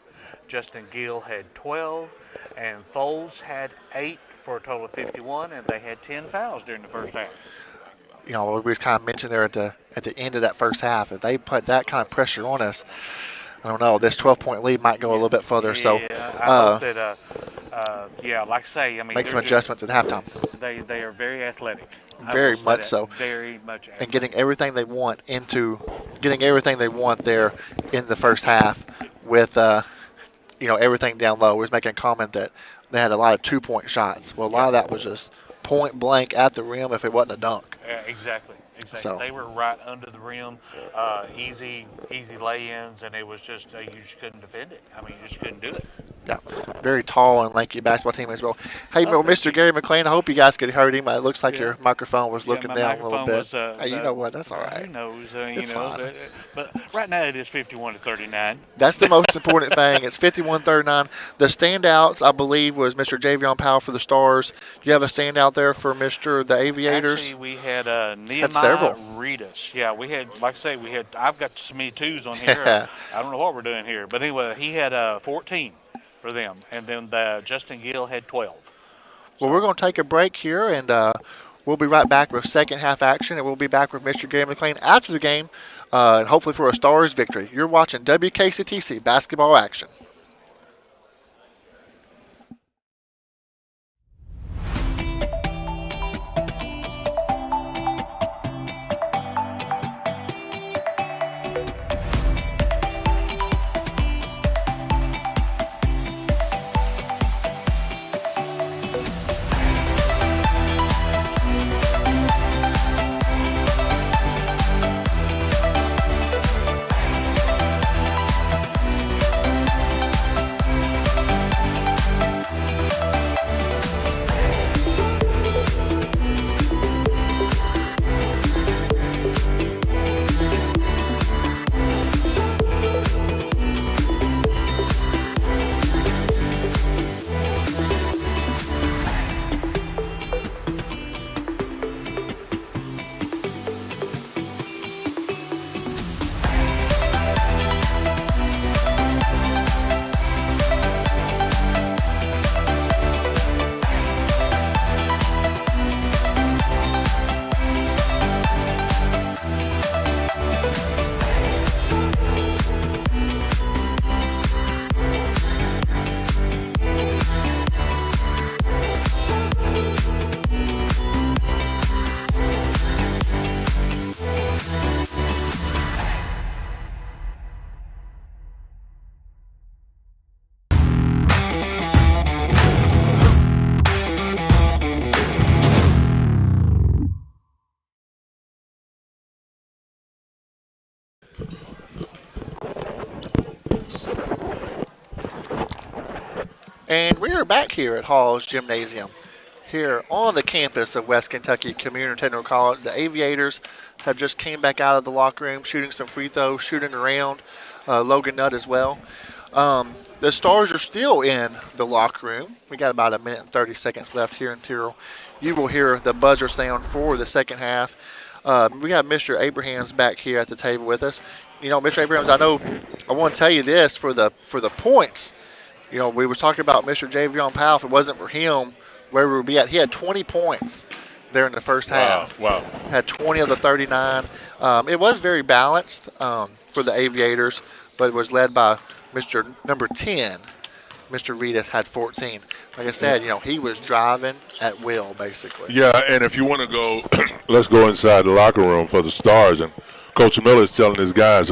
Justin Gill had 12, and Foles had 8 for a total of 51, and they had 10 fouls during the first half. You know, we kind of mentioned there at the end of that first half, if they put that kind of pressure on us, I don't know, this 12-point lead might go a little bit further. Yeah, so, I hope that, like I say, I mean, make some adjustments at halftime. They are very athletic. Very much so. Very much athletic. And getting everything they want there in the first half with everything down low. We was making a comment that they had a lot of 2-point shots. Well, a lot of that was just point blank at the rim if it wasn't a dunk. Exactly. So. They were right under the rim, easy lay-ins, and it was just you just couldn't defend it. I mean, you just couldn't do it. Yeah, very tall and lanky basketball team as well. Hey, Mr. Gary McLean, I hope you guys could hear him. It looks like your microphone was looking down a little bit. Hey, you know what? That's all right. Who knows? It's fine. But right now it is 51-39. That's the most important thing. It's 51-39. The standouts, I believe, was Mr. Javion Powell for the Stars. Do you have a standout there for the Aviators? Actually, we had Nehemiah several. Reedus. Yeah, we had, like I say, I've got so many 2s on here. I don't know what we're doing here. But anyway, he had 14 for them. And then Justin Gill had 12. Well, we're going to take a break here, and we'll be right back with second half action, and we'll be back with Mr. Gary McLean after the game, and hopefully for a Stars victory. You're watching WKCTC basketball action. And we are back here at Haws Gymnasium, here on the campus of West Kentucky Community Technical College. The Aviators have just came back out of the locker room, shooting some free throws, shooting around. Logan Nutt as well. The Stars are still in the locker room. We got about a minute and 30 seconds left here until you will hear the buzzer sound for the second half. We have Mr. Abrahams back here at the table with us. You know, Mr. Abrahams, I want to tell you this for the points. You know, we were talking about Mr. Javion Powell. If it wasn't for him, where we would be at? He had 20 points there in the first half. Wow. Had 20 of the 39. It was very balanced for the Aviators, but it was led by Mr. number 10. Mr. Reedus had 14. Like I said, you know, he was driving at will, basically. Yeah, and if you want to go, let's go inside the locker room for the Stars. And Coach Miller is telling his guys,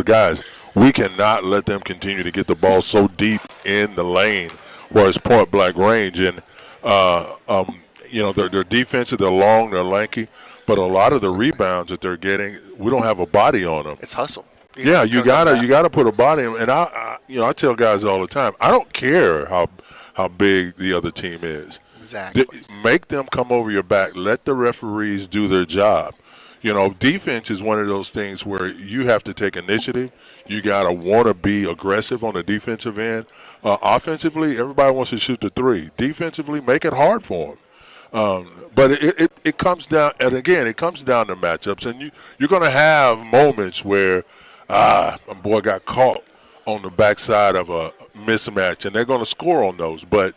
we cannot let them continue to get the ball so deep in the lane where it's point-blank range. And, you know, they're defensive, they're long, they're lanky, but a lot of the rebounds that they're getting, we don't have a body on them. It's hustle. Yeah, you gotta put a body in. And I tell guys all the time, I don't care how big the other team is. Exactly. Make them come over your back. Let the referees do their job. You know, defense is one of those things where you have to take initiative. You gotta want to be aggressive on the defensive end. Offensively, everybody wants to shoot the three. Defensively, make it hard for them. But it comes down, and again, it comes down to matchups, and you're going to have moments where my boy got caught on the backside of a mismatch, and they're going to score on those. But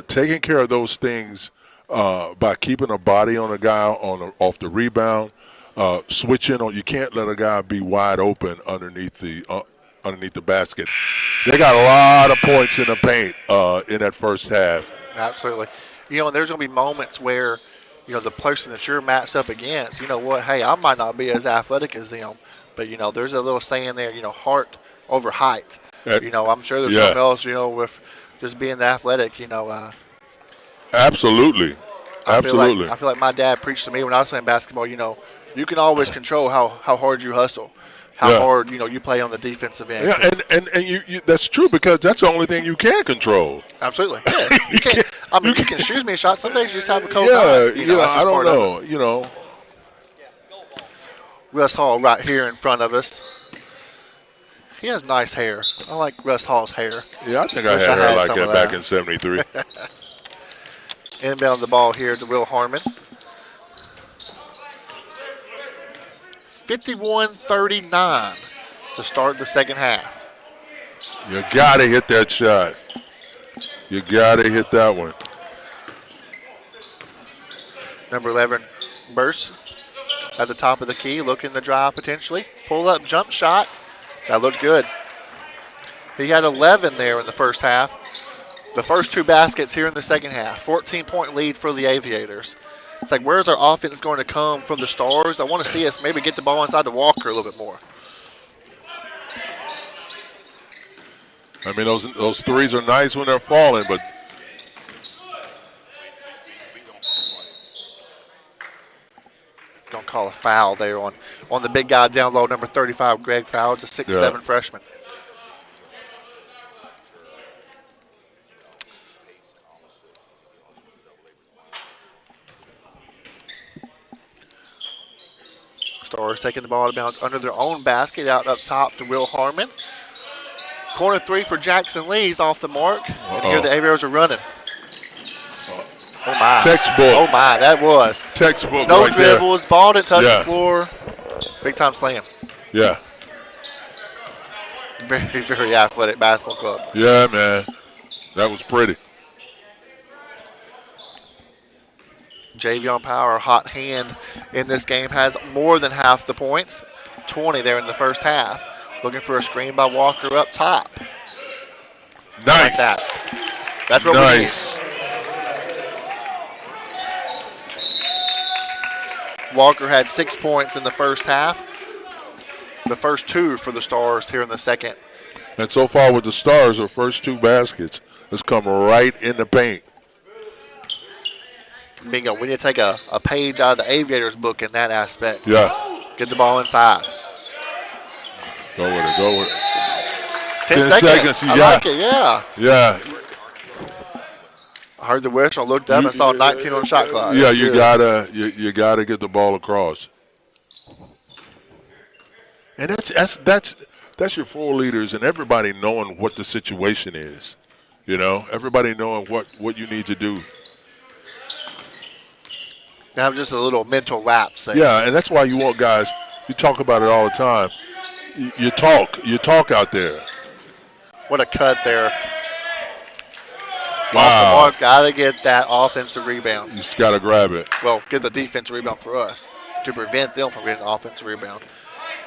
taking care of those things by keeping a body on a guy off the rebound, switching on, you can't let a guy be wide open underneath the basket. They got a lot of points in the paint in that first half. Absolutely. You know, there's going to be moments where, you know, the person that you're matched up against, you know what, hey, I might not be as athletic as them, but, you know, there's a little saying there, you know, heart over height. You know, I'm sure there's something else, you know, with just being the athletic, you know. Absolutely. I feel like my dad preached to me when I was playing basketball, you know, you can always control how hard you hustle, how hard, you know, you play on the defensive end. Yeah, and you that's true, because that's the only thing you can control. Absolutely. Yeah. You can't. I mean, you can shoot me a shot. Some days you just have a cold Yeah, night. you know, I don't know. You know. Russ Hall right here in front of us. He has nice hair. I like Russ Hall's hair. Yeah, I think I had hair like that back in '73. Inbound the ball here to Will Harmon. 51-39 to start the second half. You got to hit that shot. You got to hit that one. Number 11, Burst at the top of the key, looking to drive potentially. Pull up jump shot. That looked good. He had 11 there in the first half. The first two baskets here in the second half. 14-point lead for the Aviators. It's like, where's our offense going to come from the Stars? I want to see us maybe get the ball inside the Walker a little bit more. I mean, those threes are nice when they're falling, but Gonna call a foul there on the big guy down low, number 35, Greg Fowler. It's a 6'7" freshman. Stars taking the ball out of bounds under their own basket, out up top to Will Harmon. Corner three for Jackson Lee's off the mark. And here the Aviators are running. Oh, my. Textbook. Oh, my, that was. Textbook. No right dribbles, there. ball didn't touch the floor. Big time slam. Yeah. Very, very athletic basketball club. Yeah, man. That was pretty. Javion Power, hot hand in this game, has more than half the points. 20 there in the first half. Looking for a screen by Walker up top. Nice. Like that. That's what we need. Walker had 6 points in the first half. The first two for the Stars here in the second. And so far with the Stars, the first two baskets has come right in the paint. Bingo. We need to take a page out of the Aviators book in that aspect. Yeah. Get the ball inside. Go with it. 10 seconds. I like it, yeah. Yeah. I heard the whistle, looked up, and saw 19 on the shot clock. Yeah, you gotta get the ball across. And that's your floor leaders and everybody knowing what the situation is. You know, everybody knowing what you need to do. Have just a little mental lapse there. Yeah, and that's why you want guys. You talk about it all the time. You talk out there. What a cut there. Wow. Got to get that offensive rebound. You just got to grab it. Well, get the defensive rebound for us to prevent them from getting the offensive rebound.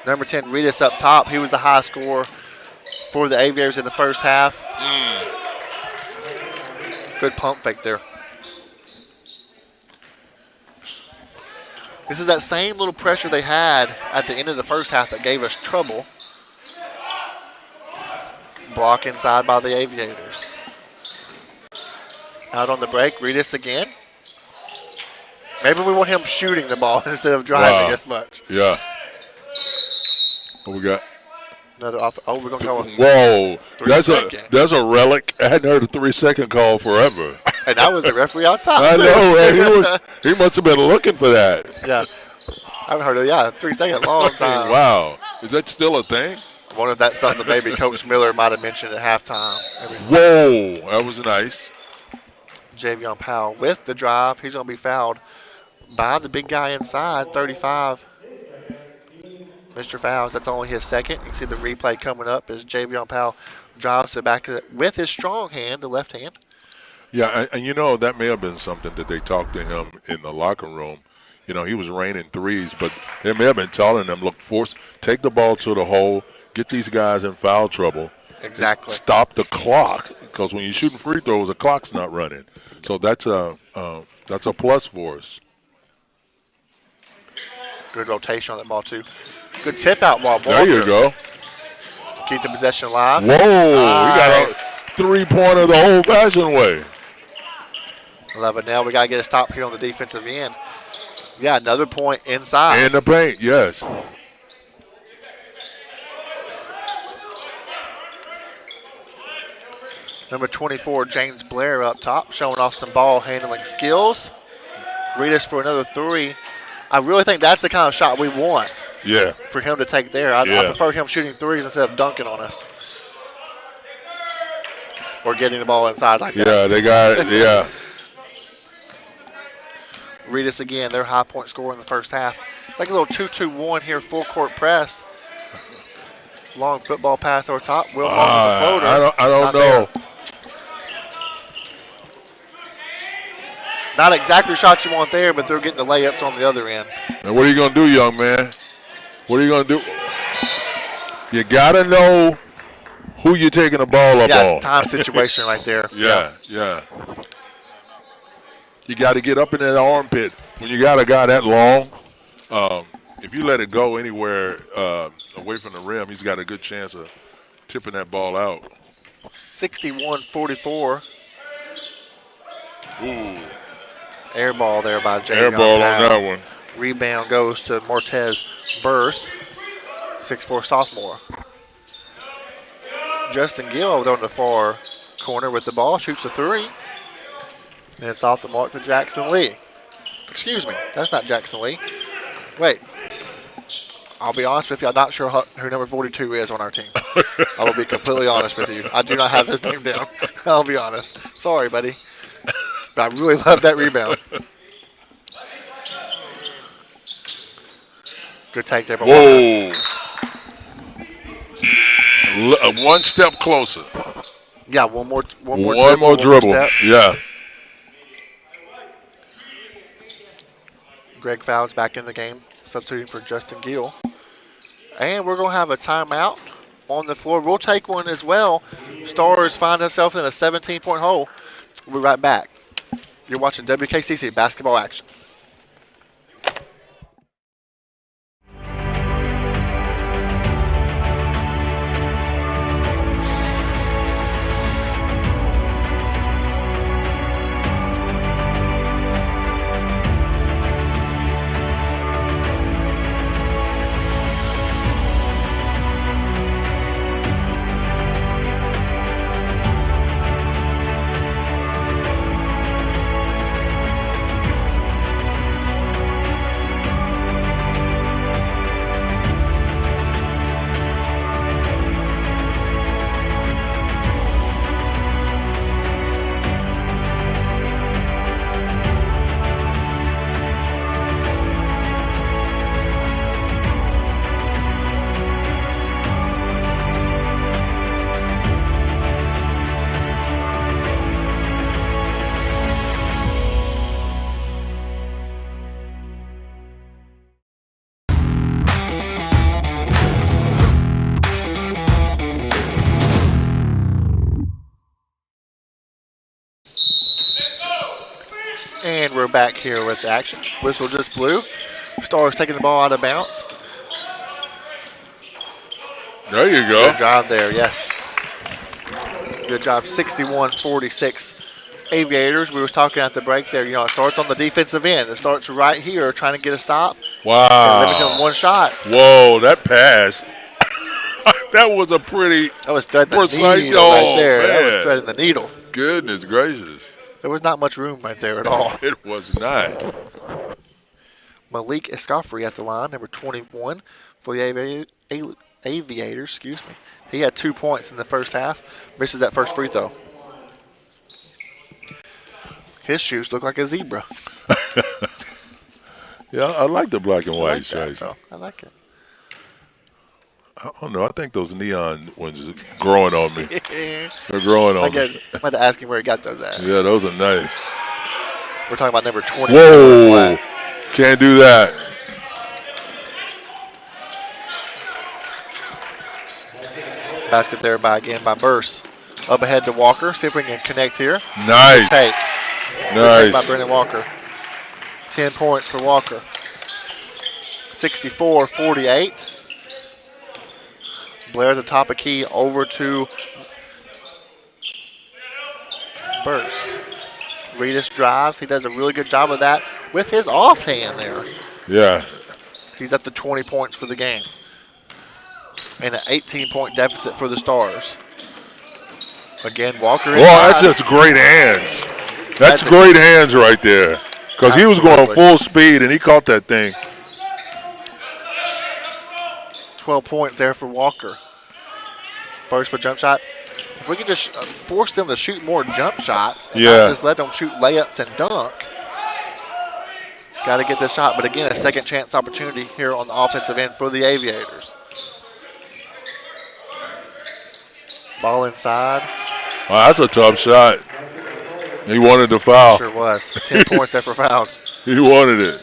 Number 10, Reedus up top. He was the high scorer for the Aviators in the first half. Good pump fake there. This is that same little pressure they had at the end of the first half that gave us trouble. Block inside by the Aviators. Out on the break, Reedus again. Maybe we want him shooting the ball instead of driving as much. Yeah. What we got? Another off. Oh, we're gonna go. Whoa, that's a relic. I hadn't heard a 3-second call forever. And that was the referee out top. I know, man. He must have been looking for that. Yeah, I haven't heard of 3-second long time. Wow, is that still a thing? I wonder if that's something maybe Coach Miller might have mentioned at halftime. Whoa, that was nice. Javion Powell with the drive. He's going to be fouled by the big guy inside, 35. Mr. Fouls, that's only his second. You can see the replay coming up as Javion Powell drives to the back of it with his strong hand, the left hand. Yeah, and you know, that may have been something that they talked to him in the locker room. You know, he was raining threes, but they may have been telling him, look, take the ball to the hole, get these guys in foul trouble. Exactly. Stop the clock, because when you're shooting free throws, the clock's not running. So that's a plus for us. Good rotation on that ball, too. Good tip-out ball. There you go. Keep the possession alive. Whoa, nice. We got a three-pointer the old-fashioned way. Love it. Now we got to get a stop here on the defensive end. Yeah, another point inside. In the paint, yes. Number 24, James Blair up top, showing off some ball handling skills. Reedus for another three. I really think that's the kind of shot we want. Yeah. For him to take there. I prefer him shooting threes instead of dunking on us. Or getting the ball inside like that. Yeah, they got it. Yeah. Reedus again, their high point scorer in the first half. It's like a little 2-2-1 here, full court press. Long football pass over top. Will Long with the floater. I don't know. There. Not exactly the shot you want there, but they're getting the layups on the other end. And what are you going to do, young man? What are you going to do? You got to know who you're taking the ball up on. Time situation right there. Yeah. You got to get up in that armpit. When you got a guy that long, if you let it go anywhere away from the rim, he's got a good chance of tipping that ball out. 61-44. Ooh. Air ball there by Jay. Air ball on that one. Rebound goes to Mortez Burse, 6'4" sophomore. Justin Gill over there on the far corner with the ball, shoots a three. And it's off the mark to Jackson Lee. Excuse me, that's not Jackson Lee. Wait. I'll be honest with you, I'm not sure who number 42 is on our team. I will be completely honest with you. I do not have his name down. I'll be honest. Sorry, buddy. But I really love that rebound. Good take there. Whoa. One step closer. Yeah, one more dribble. Step. Yeah. Greg Fouds back in the game, substituting for Justin Gill. And we're going to have a timeout on the floor. We'll take one as well. Stars find themselves in a 17-point hole. We'll be right back. You're watching WKCC basketball action. back here with action. Whistle just blew. Stars taking the ball out of bounds. There you go. Good job there, yes. Good job, 61-46 Aviators. We was talking at the break there, it starts on the defensive end. It starts right here trying to get a stop. Wow. Limiting on one shot. Whoa, that pass. That was a pretty That was threading the precise. needle right there. Man. That was threading the needle. Goodness gracious. There was not much room right there at all. It was not. Malik Escofri at the line, number 21 for the Aviators. Excuse me. He had 2 points in the first half. Misses that first free throw. His shoes look like a zebra. Yeah, I like the black and I white like that, shirts. though. I like it. I don't know. I think those neon ones are growing on me. They're growing on me. I'm going to ask him where he got those at. Yeah, those are nice. We're talking about number 20. Whoa. Can't do that. Basket there by Burse. Up ahead to Walker. See if we can connect here. Nice. Take. Nice. By Brennan Walker. 10 points for Walker. 64-48. Blair at the top of key over to Burse. Reedus drives. He does a really good job of that with his offhand there. Yeah. He's up to 20 points for the game. And an 18-point deficit for the Stars. Again, Walker Well, that's just great hands. That's great hands right there. Because he was going full speed and he caught that thing. 12 points there for Walker. Burst with jump shot. If we can just force them to shoot more jump shots and not just let them shoot layups and dunk. Got to get this shot. But again, a second chance opportunity here on the offensive end for the Aviators. Ball inside. Wow, that's a tough shot. He wanted the foul. Sure was. 10 points after fouls. He wanted it.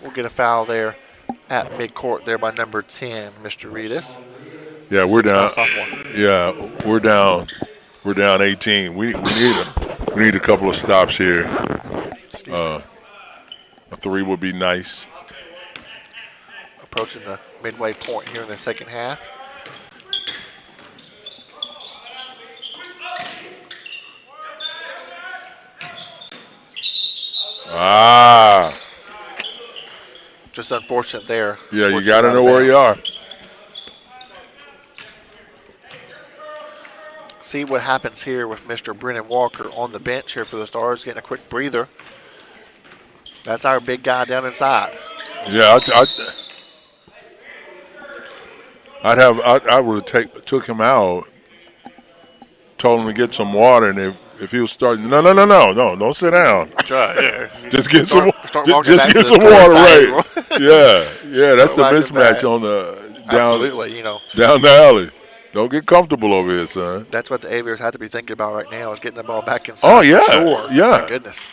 We'll get a foul there at midcourt there by number 10, Mr. Reedus. Yeah, we're down. Sophomore. Yeah, we're down. We're down 18. We need a couple of stops here. A three would be nice. Approaching the midway point here in the second half. Ah. Just unfortunate there. Yeah, you got to know where you are. See what happens here with Mr. Brennan Walker on the bench here for the Stars, getting a quick breather. That's our big guy down inside. Yeah, I would have took him out, told him to get some water, and if he was starting, no, don't sit down. Try, yeah. Just get some water, right? Yeah, that's the mismatch on the down. Absolutely, down the alley. Don't get comfortable over here, son. That's what the Aviators have to be thinking about right now is getting the ball back inside. Oh yeah, sure. yeah. My goodness.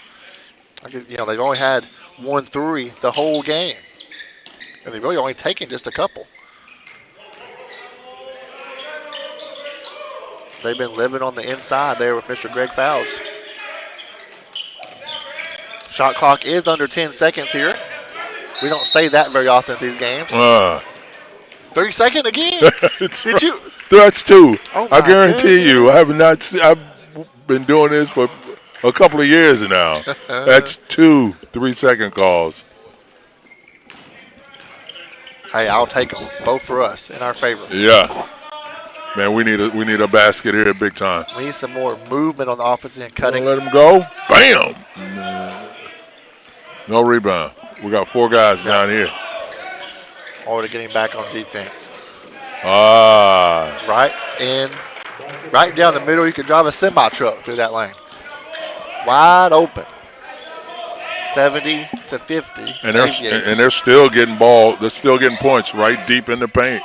They've only had 1-3 the whole game, and they've really only taken just a couple. They've been living on the inside there with Mr. Greg Fowles. Shot clock is under 10 seconds here. We don't say that very often at these games. 30 second again? Did you? That's two. Oh I guarantee you. goodness. I've been doing this for a couple of years now. That's 2 3-second calls. Hey, I'll take them. Both for us, in our favor. Yeah. Man, we need a basket here big time. We need some more movement on the offensive end, cutting. Don't let him go. Bam! No rebound. We got 4 guys down here. Already getting back on defense. Ah. Right down the middle. You can drive a semi-truck through that lane. Wide open. 70-50. And they're still getting ball. They're still getting points right deep in the paint.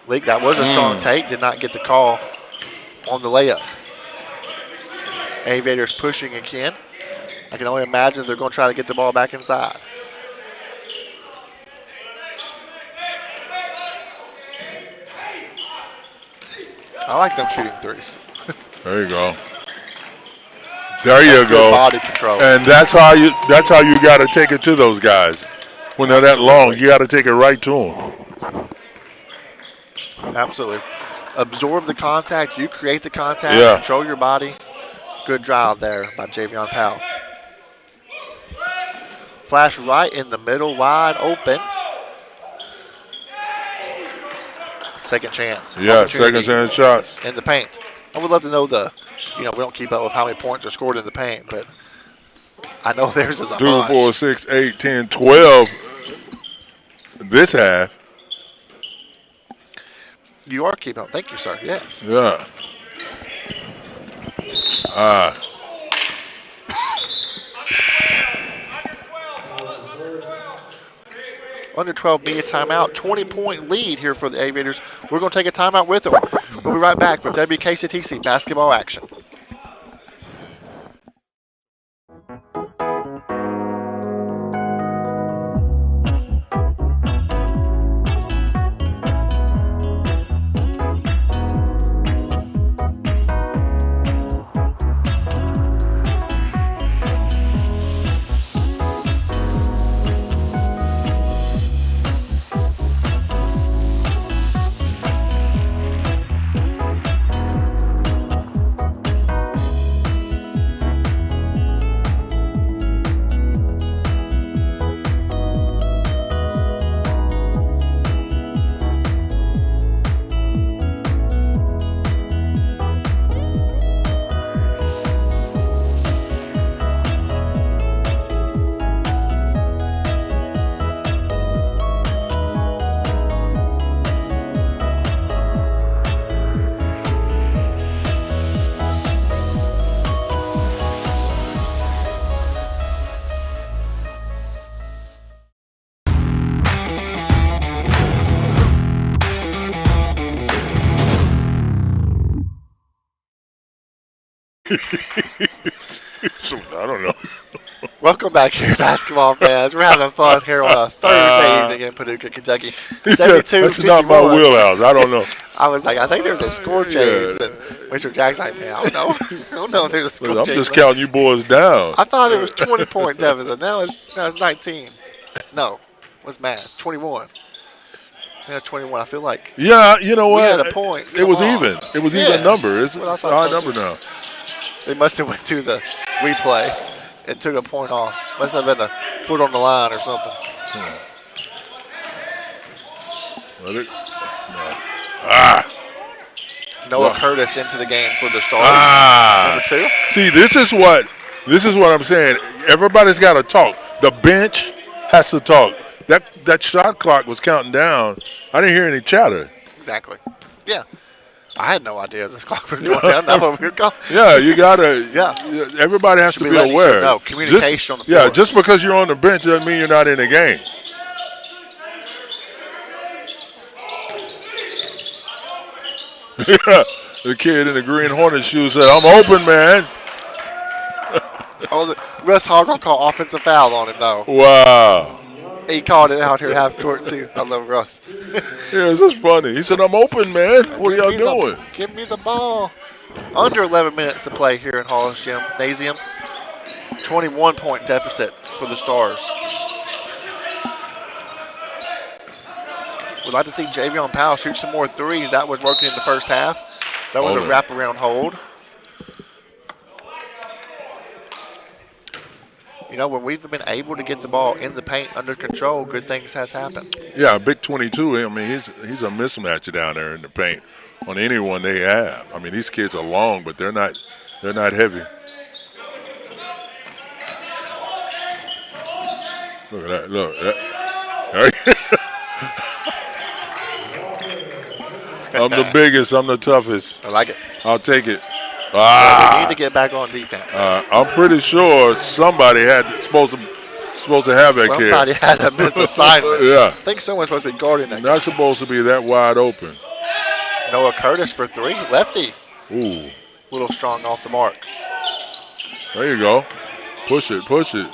Leak, that was a strong take. Did not get the call on the layup. Aviators pushing again. I can only imagine they're going to try to get the ball back inside. I like them shooting threes. There you go. There you Good go. body control. And that's how you got to take it to those guys. When they're that long, you got to take it right to them. Absolutely. Absorb the contact. You create the contact. Yeah. Control your body. Good drive there by Javion Powell. Flash right in the middle, wide open. Second chance. Yeah, second chance shots. In the paint. I would love to know we don't keep up with how many points are scored in the paint, but I know theirs is a 2, bunch. 4, 6, 8, 10, 12 this half. You are keeping up. Thank you, sir. Yes. Yeah. Under 12 media timeout, 20-point lead here for the Aviators. We're going to take a timeout with them. We'll be right back with WKCTC basketball action. I don't know. Welcome back here, basketball fans. We're having fun here on a Thursday evening in Paducah, Kentucky. 72, That's not my wheelhouse. I don't know. I was like, I think there's a score change. And Mr. Jack's like, man, I don't know. I don't know if there's a score change. I'm just counting you boys down. I thought it was 20-point deficit. Now it's 19. No, what's math? 21. Yeah, 21. I feel like. Yeah, you know what? We had a point. It was even. It was even number. It's a high number now. They must have went to the replay and took a point off. Must have been a foot on the line or something. Noah Curtis into the game for the Stars. Number 2. See, this is what I'm saying. Everybody's got to talk. The bench has to talk. That shot clock was counting down. I didn't hear any chatter. Exactly. Yeah. I had no idea this clock was going down. That's what we were going. Yeah, you got to. Yeah. Everybody has to be aware. No, communication on the floor. Yeah, just because you're on the bench doesn't mean you're not in the game. The kid in the green Hornet shoes said, "I'm open, man." Russ Hall gonna call offensive foul on him though. Wow. He called it out here half court too. I love Russ. Yeah, this is funny. He said, "I'm open, man. What are y'all doing?" Give me the ball. Under 11 minutes to play here in Haws Gymnasium. 21-point deficit for the Stars. We'd like to see Javion Powell shoot some more threes. That was working in the first half. That was a wraparound hold. You know, when we've been able to get the ball in the paint under control, good things has happened. Yeah, big 22. I mean, he's a mismatch down there in the paint on anyone they have. I mean, these kids are long, but they're not heavy. Look at that. Look. I'm the biggest. I'm the toughest. I like it. I'll take it. We need to get back on defense. I'm pretty sure somebody supposed to have that kid. Somebody had a missed assignment. Yeah. I think someone's supposed to be guarding that. Not supposed to be that wide open. Noah Curtis for 3, lefty. Ooh. Little strong off the mark. There you go. Push it, push it.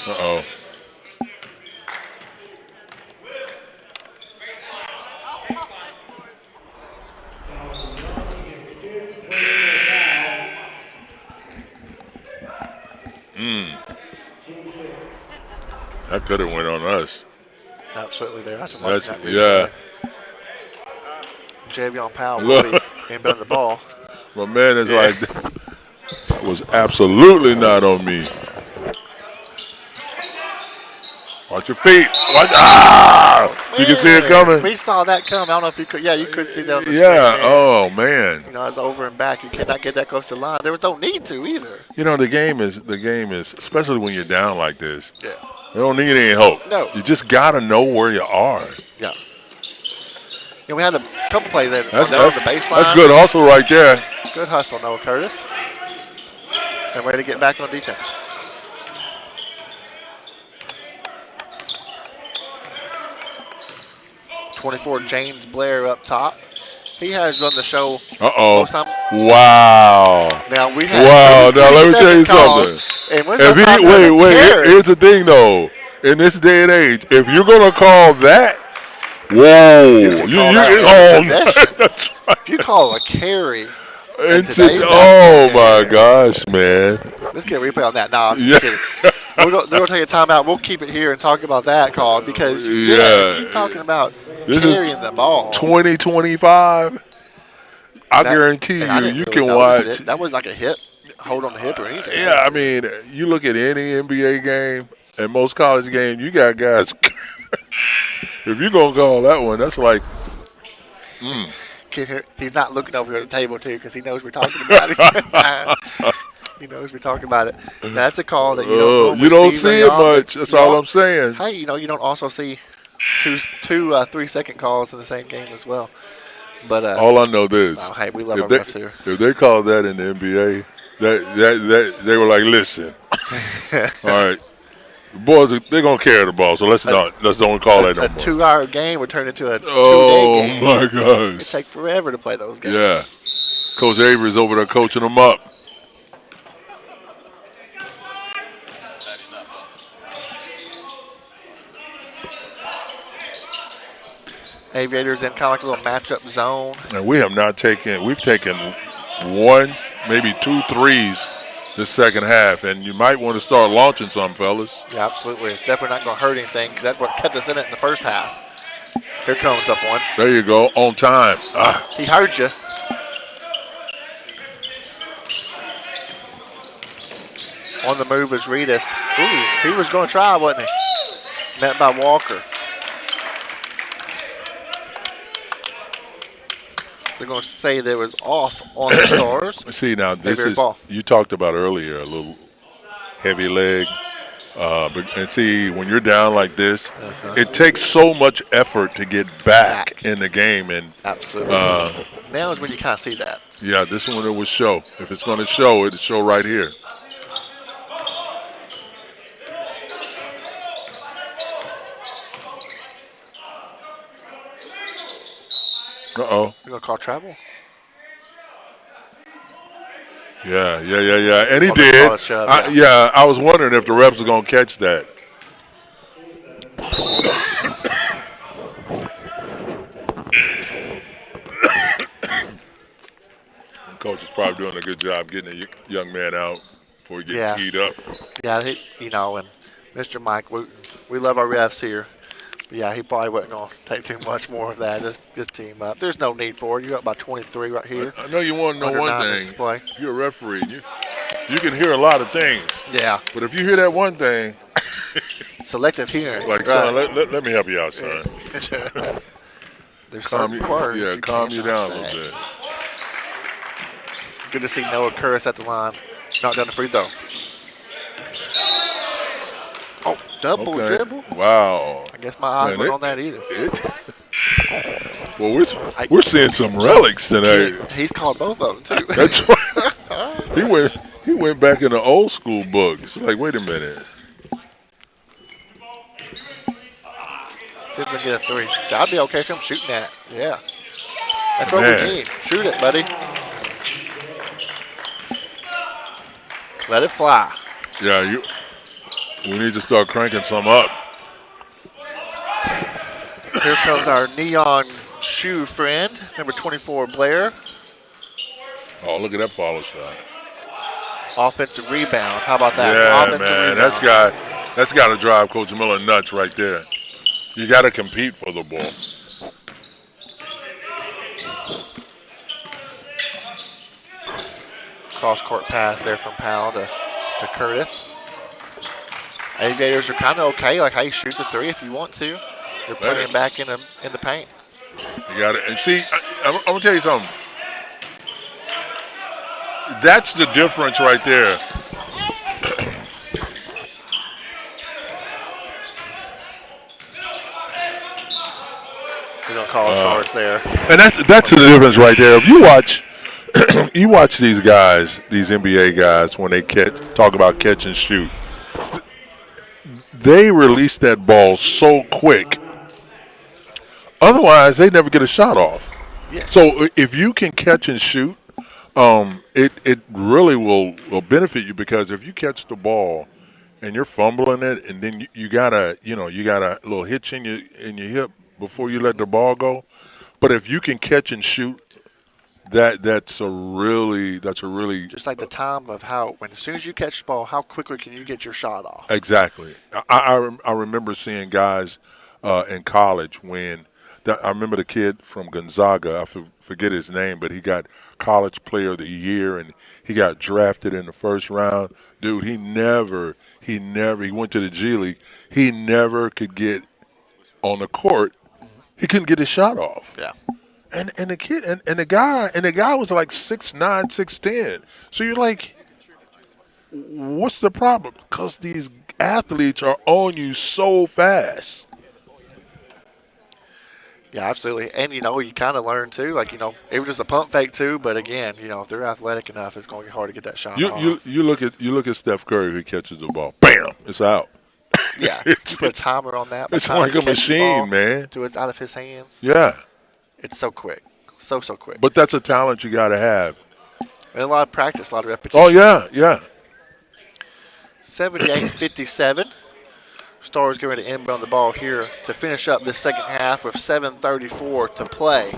Uh-oh. That could have went on us. Absolutely, there. After watching that Yeah. Javion Powell Look. really inbound the ball. My man is like, that was absolutely not on me. Watch your feet. Watch. You can see it coming. We saw that come. I don't know if you could. Yeah, you could see that. On the Yeah. screen, man. Oh, man. You know, it's over and back. You cannot get that close to the line. There was no need to either. You know, the game is, especially when you're down like this, Yeah. you don't need any help. No. You just got to know where you are. Yeah. You know, we had a couple plays there. That's on the baseline. That's good hustle right there. Good hustle, Noah Curtis. And ready to get back on defense. '24 James Blair up top. He has run the show. most time. Wow. Now we have. Wow. Now let me tell you calls, something. And when's If the time wait. Harris? Here's the thing, though. In this day and age, if you're gonna call that, whoa, that's right. If you call a carry. Oh my gosh, man. Let's get a replay on that. No, I'm Yeah. just kidding. They're going to take a timeout. We'll keep it here and talk about that call because you're talking about This carrying the ball. 2025. I guarantee you can watch. That was like a hip, hold on the hip or anything. Yeah, I mean, you look at any NBA game and most college games, you got guys. If you're going to call that one, that's like, He's not looking over here at the table, too, because he knows we're talking about it. He knows we're talking about it. That's a call that you don't see it much. That's all I'm saying. Hey, you don't also see two 3-second calls in the same game as well. But all I know this. Oh, hey, we love our refs here. If they called that in the NBA, that they were like, listen, all right, the boys, they're gonna carry the ball, so let's don't call that no more. A 2-hour game would turn into a 2-day game. Oh my gosh! It takes forever to play those games. Yeah, Coach Avery's over there coaching them up. Aviators in kind of like a little matchup zone. And we have not taken. We've taken one, maybe 2 threes this second half, and you might want to start launching some, fellas. Yeah, absolutely. It's definitely not going to hurt anything because that's what kept us in it in the first half. Here comes up one. There you go, on time. He heard you. On the move is Reedus. Ooh, he was going to try, wasn't he? Met by Walker. They're going to say there was off on the Stars. See, now this is ball. You talked about earlier, a little heavy leg. And see, when you're down like this, it takes so much effort to get back in the game. And absolutely. Now is when you kind of see that. Yeah, this one it will show. If it's going to show, it'll show right here. Uh-oh. You're going to call travel? Yeah. And he did. I was wondering if the refs were going to catch that. Coach is probably doing a good job getting a young man out before he gets teed up. Yeah, and Mr. Mike Wooten, we love our refs here. But yeah, he probably wasn't going to take too much more of that. Just team up. There's no need for it. You're up by 23 right here. I know you want to know one thing. Display. You're a referee. You can hear a lot of things. Yeah. But if you hear that one thing. Selective hearing. Like, son, let me help you out, son. There's some words. Yeah, calm you down a little bit. Good to see Noah Curtis at the line. Not done the free throw. Oh, double dribble. Wow. I guess my eyes weren't on that either. Well, we're seeing some relics tonight. He's called both of them, too. That's right. He went back in the old school books. Like, wait a minute. See if we can get a three. So I'd be okay if I'm shooting that. Yeah. That's what we need. Shoot it, buddy. Let it fly. Yeah, we need to start cranking some up. Here comes our neon shoe friend, number 24, Blair. Oh, look at that follow shot. Offensive rebound. How about that? Yeah, Offensive man, rebound. that's got to drive Coach Miller nuts right there. You got to compete for the ball. Cross-court pass there from Powell to Curtis. Aviators are kind of okay, like how you shoot the three if you want to. You're playing back in the paint. You got it. And see, I'm going to tell you something. That's the difference right there. We're going to call a charge there. And that's the difference right there. If you watch you watch these guys, these NBA guys, when they talk about catch and shoot, they release that ball so quick. Otherwise, they never get a shot off. Yes. So if you can catch and shoot, it really will benefit you, because if you catch the ball and you're fumbling it, and then you got a little hitch in your hip before you let the ball go. But if you can catch and shoot, that's a really just like the time of as soon as you catch the ball, how quickly can you get your shot off? Exactly. I remember seeing guys in college I remember the kid from Gonzaga. I forget his name, but he got College Player of the Year, and he got drafted in the first round. Dude, he went to the G League. He never could get on the court. He couldn't get his shot off. Yeah. And the kid and the guy was like 6'9", 6'10". So you're like, what's the problem? Because these athletes are on you so fast. Yeah, absolutely. And, you kind of learn, too. Like, even just a pump fake, too. But, again, if they're athletic enough, it's going to be hard to get that shot off. You look at Steph Curry, who catches the ball. Bam! It's out. Yeah. You put a timer on that. It's like a machine, man. To it's out of his hands. Yeah. It's so quick. So quick. But that's a talent you got to have. And a lot of practice, a lot of repetition. Oh, yeah. 78-57. Stars getting ready to inbound the ball here to finish up this second half with 7:34 to play.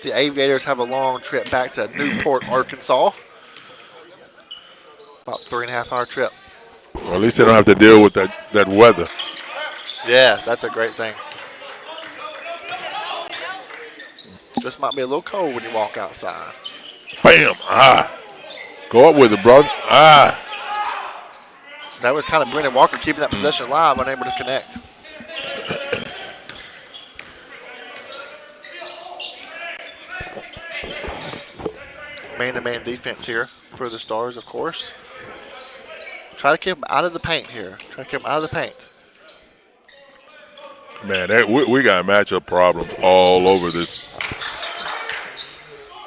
The Aviators have a long trip back to Newport, Arkansas. About 3.5-hour trip. Well, at least they don't have to deal with that weather. Yes, that's a great thing. Just might be a little cold when you walk outside. Bam! Go up with it, brother. That was kind of Brendan Walker keeping that possession alive, unable to connect. Man-to-man defense here for the Stars, of course. Try to keep them out of the paint here. Man, we got matchup problems all over this.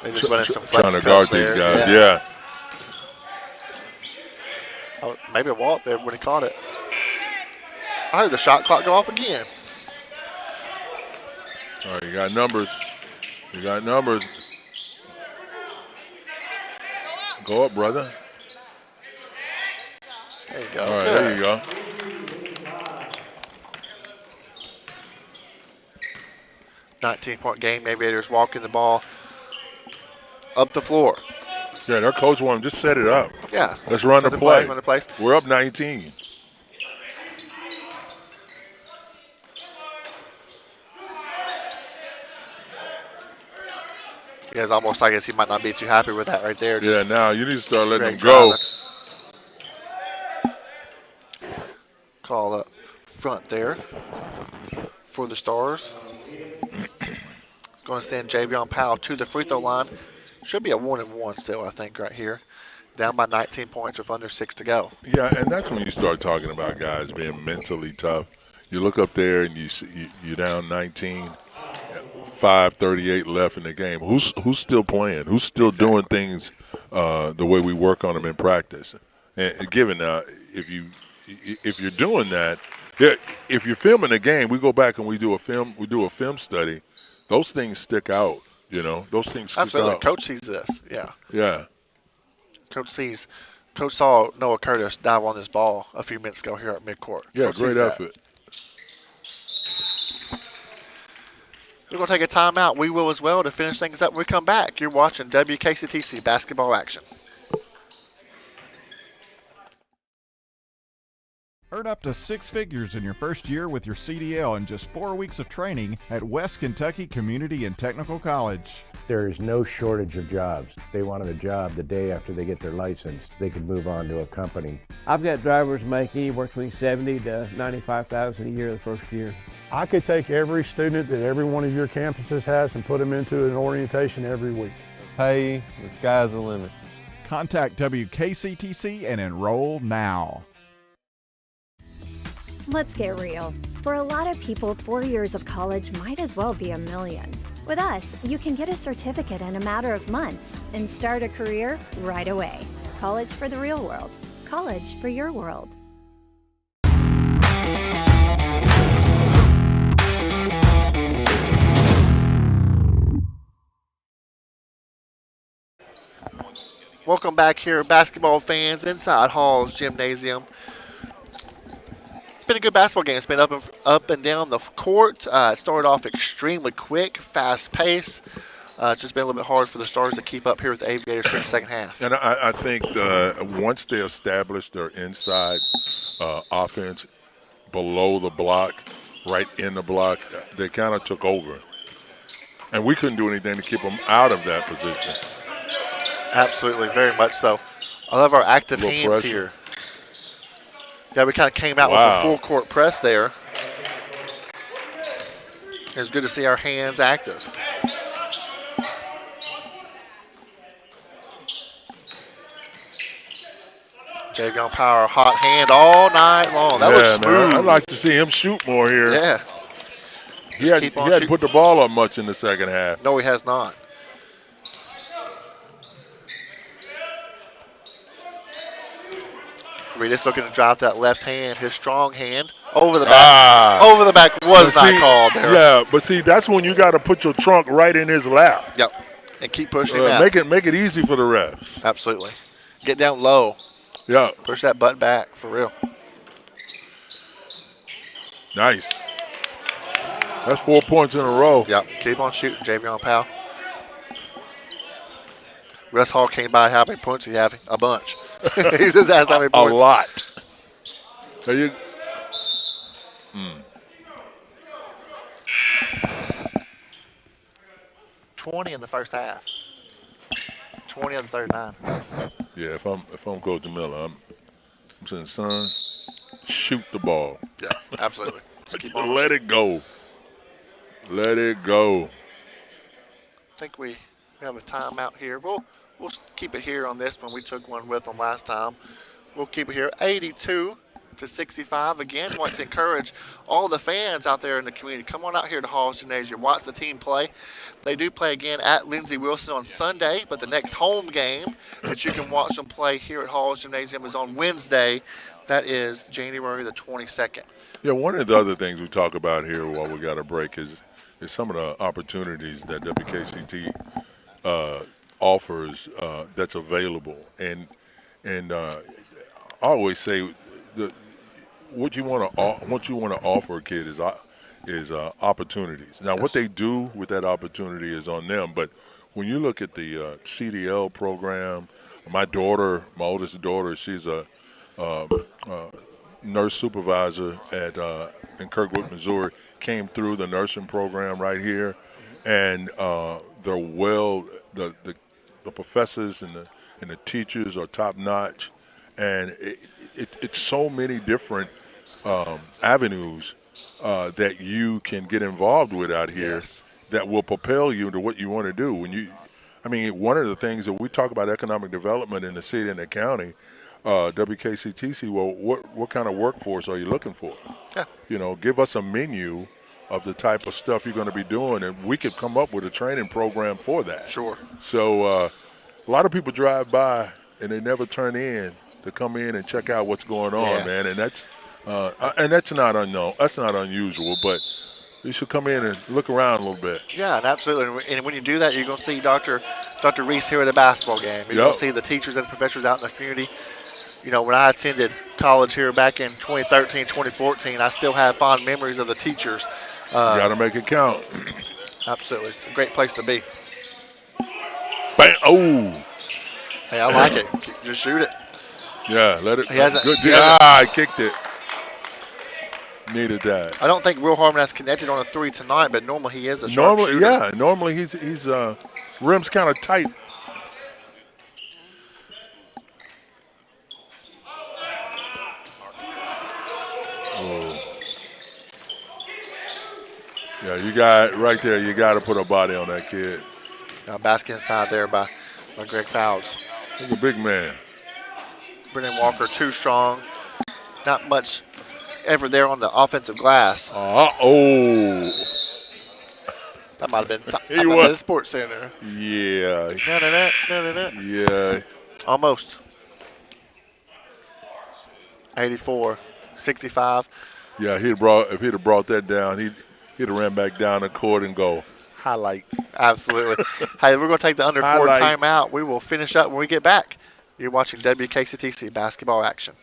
They just running some flex trying to guard these guys. Yeah. Oh, maybe a walk there when he caught it. I heard the shot clock go off again. All right, you got numbers. Go up, brother. There you go. All right, there you go. .19-point game. Aviators walking the ball up the floor. Yeah, their coach wanted them just set it up. Yeah. Let's run the play. Run the place. We're up 19. Yeah, it's almost like he might not be too happy with that right there. Yeah, now you need to start letting them go. Call up front there for the Stars. Going to send Javion Powell to the free throw line. Should be a 1-and-1 still, I think, right here. Down by 19 points with under 6 to go. Yeah, and that's when you start talking about guys being mentally tough. You look up there and you're down 19, 5:38 left in the game. Who's still playing? Who's still doing things the way we work on them in practice? And given if you're doing that, if you're filming a game, we go back and we do a film study. Those things stick out. Those things stick Absolutely. out. Coach sees this. Yeah. Yeah. Coach saw Noah Curtis dive on this ball a few minutes ago here at midcourt. Yeah, Coach great effort. We're going to take a timeout. We will as well to finish things up when we come back. You're watching WKCTC basketball action. Earn up to 6 figures in your first year with your CDL in just 4 weeks of training at West Kentucky Community and Technical College. There is no shortage of jobs. They wanted a job the day after they get their license. They could move on to a company. I've got drivers make anywhere between $70,000 to $95,000 a year the first year. I could take every student that every one of your campuses has and put them into an orientation every week. Pay, the sky's the limit. Contact WKCTC and enroll now. Let's get real. For a lot of people, 4 years of college might as well be a million. With us, you can get a certificate in a matter of months and start a career right away. College for the real world. College for your world. Welcome back here, basketball fans, inside Haws Gymnasium. It's been a good basketball game. It's been up and down the court. It started off extremely quick, fast pace. It's just been a little bit hard for the Stars to keep up here with the Aviators for the second half. And I think once they establish their inside offense below the block, right in the block, they kind of took over. And we couldn't do anything to keep them out of that position. Absolutely, very much so. I love our active hands pressure here. Yeah, we kind of came out with a full court press there. It was good to see our hands active. Javion Power, hot hand all night long. That looks smooth. Man, I'd like to see him shoot more here. Yeah. He hadn't put the ball up much in the second half. No, he has not. Reedus looking to drop that left hand, his strong hand, over the back. Over the back was not called there. Yeah, but see, that's when you got to put your trunk right in his lap. Yep, and keep pushing him out. Make it easy for the refs. Absolutely. Get down low. Yeah. Push that button back, for real. Nice. That's 4 points in a row. Yep, keep on shooting, Javion Powell. Russ Hall came by. How many points did he have? A bunch. He just asked how many points. A lot. There you 20 in the first half. 20 on the third nine. Yeah, if I'm Coach Miller, I'm saying, son, shoot the ball. Yeah, absolutely. Just keep on Let it go. Let it go. I think we have a timeout here. We'll keep it here on this one. We took one with them last time. We'll keep it here. 82-65. Again, want to encourage all the fans out there in the community. Come on out here to Haws Gymnasium. Watch the team play. They do play again at Lindsey Wilson on Sunday, but the next home game that you can watch them play here at Haws Gymnasium is on Wednesday. That is January the 22nd. Yeah, one of the other things we talk about here while we got a break is some of the opportunities that WKCT offers that's available. And I always say what you want to offer a kid is opportunities. Now, what they do with that opportunity is on them. But when you look at the CDL program, my oldest daughter, she's a nurse supervisor in Kirkwood, Missouri, came through the nursing program right here, and the professors and the teachers are top notch, and it's so many different avenues that you can get involved with out here that will propel you to what you want to do. One of the things that we talk about economic development in the city and the county. WKCTC, well, what kind of workforce are you looking for? Yeah. Give us a menu of the type of stuff you're going to be doing, and we could come up with a training program for that. Sure. So a lot of people drive by and they never turn in to come in and check out what's going on, man. And that's not unknown. That's not unusual, but you should come in and look around a little bit. Yeah, and absolutely. And when you do that, you're going to see Dr. Reese here at a basketball game. You're going to see the teachers and the professors out in the community. When I attended college here back in 2013, 2014, I still have fond memories of the teachers. You got to make it count. Absolutely. It's a great place to be. Bang. Oh. Hey, I like it. Just shoot it. Yeah, let it. He hasn't- Good he deal. hasn't- I kicked it. Needed that. I don't think Will Harmon has connected on a 3 tonight, but normally he is a sharp Normally, shooter. yeah. Normally he's rim's kind of tight. Oh. Yeah, you got right there. You got to put a body on that kid. Now basket inside there by Greg Fouds. He's a big man. Brennan Walker too strong. Not much ever there on the offensive glass. Oh. That might have been He was. the Sports Center. Yeah. Na-na-na. Yeah. Almost. 84, 65. Yeah, if he'd have brought that down, he'd have ran back down the court and go highlight. Absolutely. Hey, we're going to take the under 4 Highlight. timeout. We will finish up when we get back. You're watching WKCTC basketball action.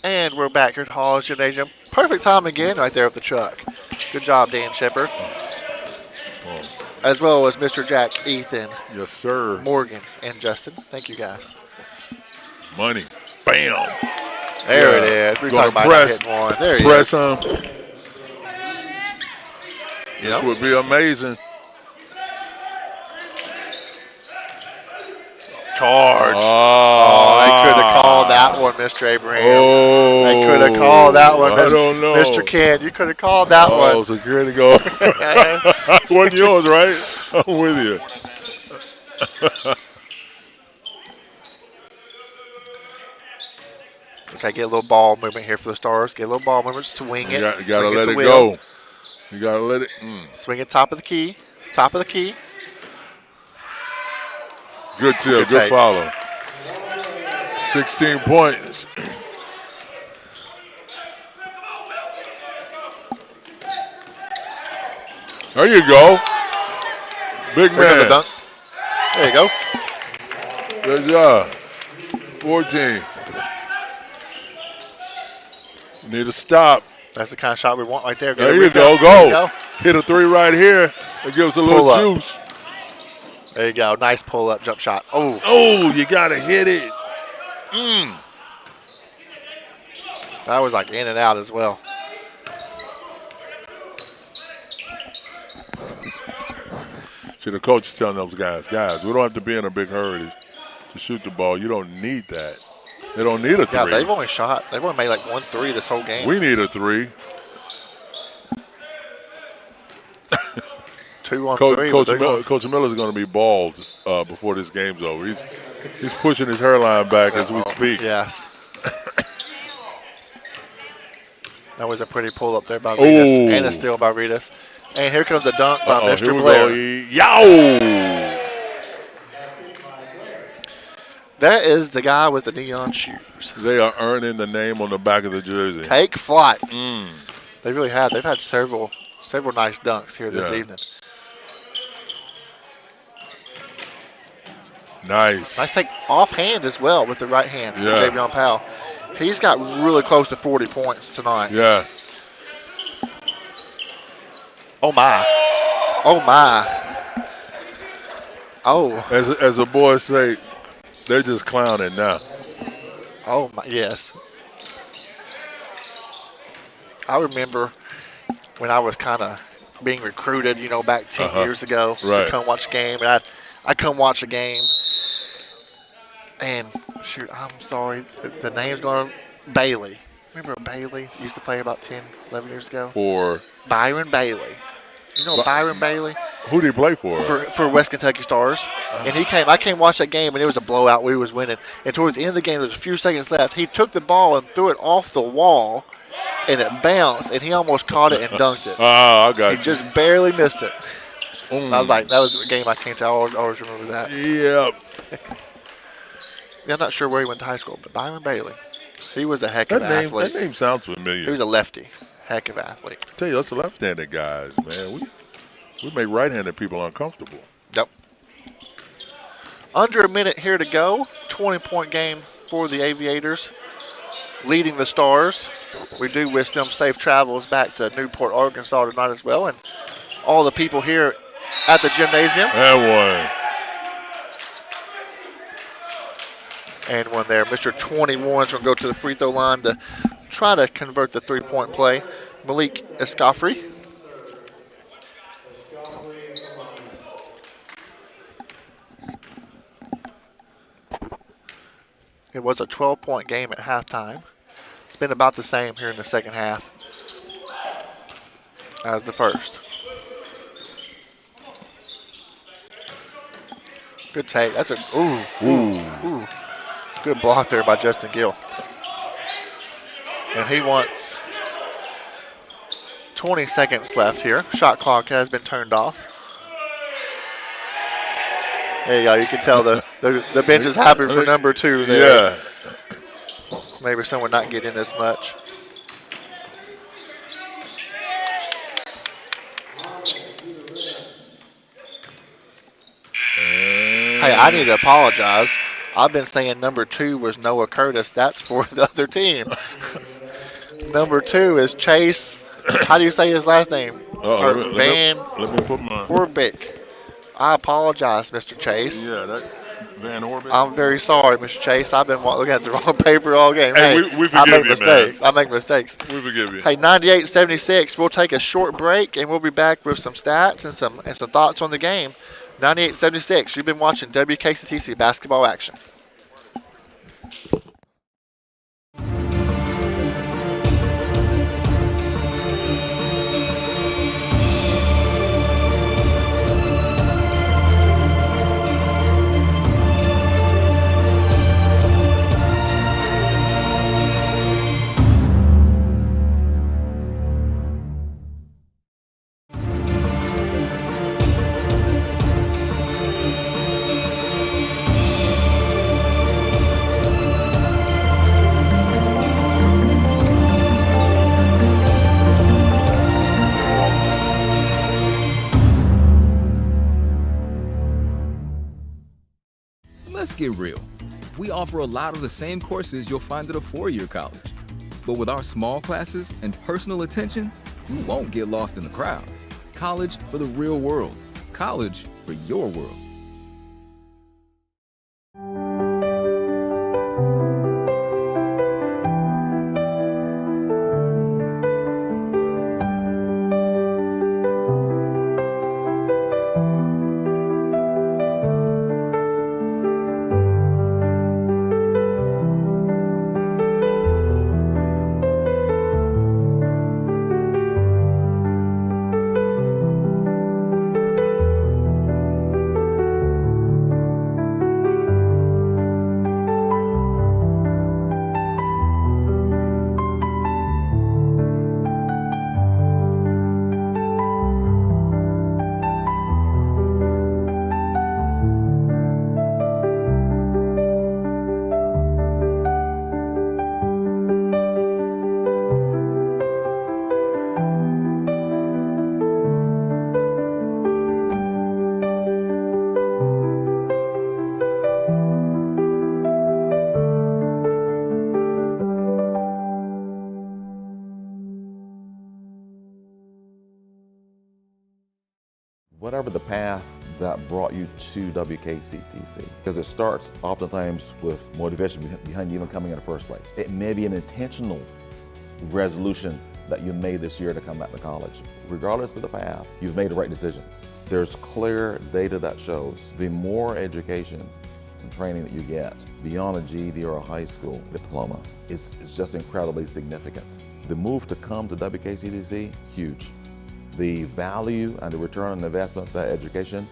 And we're back here at Haws Gymnasium. Perfect time again right there with the truck. Good job, Dan Shepard. As well as Mr. Jack, Ethan, Yes, sir. Morgan, and Justin. Thank you, guys. Money. Bam. There Yeah. it is. We're Gonna talking about press- hitting one. There he Press is. him. You This know? would be amazing. Charge. Oh, They could have called that one, Mr. Abraham. Oh, They could have called that one, I don't know. Mr. Kent. You could have called that Oh, one. security go. Wasn't yours, right? I'm with you. Okay, get a little ball movement here for the Stars. Get a little ball movement. Swing it. You gotta Swing let to it Will. go. You gotta let it. Swing it top of the key. Top of the key. Good tip. Good Good take. follow. 16 points. There you go. Big There goes the man. dunk. There you go. Good job. 14. Need a stop. That's the kind of shot we want right there. Get There a you rebound. go. There you Go. Hit a three right here. It gives a little Pull up. juice. There you go. Nice pull up jump shot. Oh, Oh, you got to hit it. that was like in and out as well. See, the coach is telling those guys, we don't have to be in a big hurry to shoot the ball. You don't need that. They don't need a three. Yeah, they've only made like 1 3 this whole game. We need a three. 2 on Coach, 3. Coach, but they're Coach Miller's going to be bald before this game's over. He's pushing his hairline back as we speak. Yes. That was a pretty pull up there by Ritas. Oh. And a steal by Ritas. And here comes the dunk by Uh-oh, Mr. here we Blair. go. Yow! That is the guy with the neon shoes. They are earning the name on the back of the jersey. Take flight. They really have. They've had several nice dunks here this Yeah. evening. Nice. Nice take offhand as well with the right hand from Yeah. Javion Powell. He's got really close to 40 points tonight. Yeah. Oh, my. Oh, my. Oh. As the boys say, They're just clowning now. Oh, my, yes. I remember when I was kind of being recruited, back 10 years ago to come watch a game. And I come watch a game, and shoot, I'm sorry, the name's going to Bailey. Remember Bailey used to play about 10, 11 years ago? For Byron Bailey. You know Byron Bailey? Who did he play for? For West Kentucky Stars. And I came watch that game, and it was a blowout. We was winning. And towards the end of the game, there was a few seconds left. He took the ball and threw it off the wall, and it bounced, and he almost caught it and dunked it. I got you. He just barely missed it. I was like, that was a game I came to. I always remember that. Yeah. I'm not sure where he went to high school, but Byron Bailey. He was a heck of an athlete. That name sounds familiar. He was a lefty. Heck of an athlete. I tell you, us left-handed guys, man, we make right-handed people uncomfortable. Yep. Under a minute here to go. 20-point game for the Aviators, leading the Stars. We do wish them safe travels back to Newport, Arkansas tonight as well, and all the people here at the Gymnasium. And one. And one there. Mr. 21 is going to go to the free throw line to try to convert the three-point play. Malik Escofri. It was a 12-point game at halftime. It's been about the same here in the second half as the first. Good take. That's a ooh. Good block there by Justin Gill. And he wants 20 seconds left here. Shot clock has been turned off. There you go. You can tell the bench is happy for number 2 there. Yeah. Maybe someone not getting this much. Hey, I need to apologize. I've been saying number 2 was Noah Curtis. That's for the other team. Number 2 is Chase. How do you say his last name? Let me put my Orbick. I apologize, Mr. Chase. Yeah, that Van Orbick. I'm very sorry, Mr. Chase. I've been looking at the wrong paper all game. Hey, we forgive I make you, mistakes. man. I make mistakes. We forgive you. Hey, 98-76. We'll take a short break, and we'll be back with some stats and some thoughts on the game. 98-76. You've been watching WKCTC basketball action. Let's get real. We offer a lot of the same courses you'll find at a four-year college. But with our small classes and personal attention, you won't get lost in the crowd. College for the real world. College for your world. Whatever the path that brought you to WKCTC? Because it starts oftentimes with motivation behind you even coming in the first place. It may be an intentional resolution that you made this year to come back to college. Regardless of the path, you've made the right decision. There's clear data that shows the more education and training that you get beyond a GED or a high school diploma is just incredibly significant. The move to come to WKCTC, huge. The value and the return on investment for that education,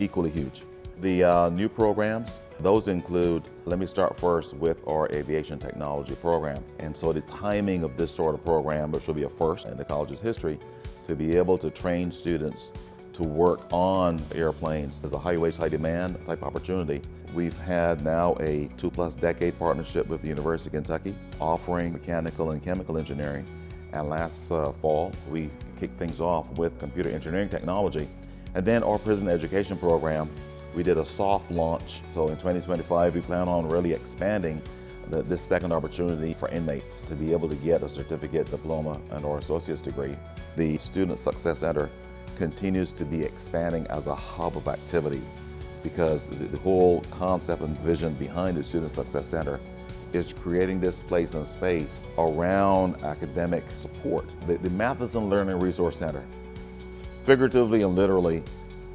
equally huge. The new programs, those include, let me start first with our aviation technology program. And so the timing of this sort of program, which will be a first in the college's history, to be able to train students to work on airplanes is a high wage, high demand type opportunity. We've had now a 2+ decade partnership with the University of Kentucky offering mechanical and chemical engineering. And last fall, we kicked things off with computer engineering technology. And then our prison education program, we did a soft launch. So in 2025, we plan on really expanding this second opportunity for inmates to be able to get a certificate, diploma, and or associate's degree. The Student Success Center continues to be expanding as a hub of activity because the whole concept and vision behind the Student Success Center is creating this place and space around academic support. The Matheson Learning Resource Center, figuratively and literally,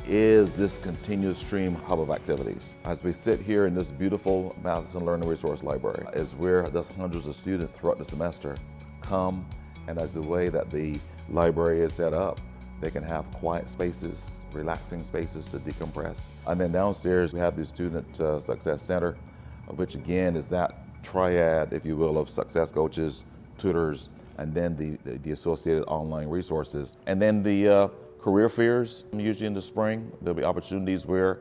is this continuous stream hub of activities. As we sit here in this beautiful Matheson Learning Resource Library, is where there's hundreds of students throughout the semester come, and as the way that the library is set up, they can have quiet spaces, relaxing spaces to decompress. And then downstairs, we have the Student Success Center, which again is that triad, if you will, of success coaches, tutors, and then the associated online resources. And then the career fairs, usually in the spring, there'll be opportunities where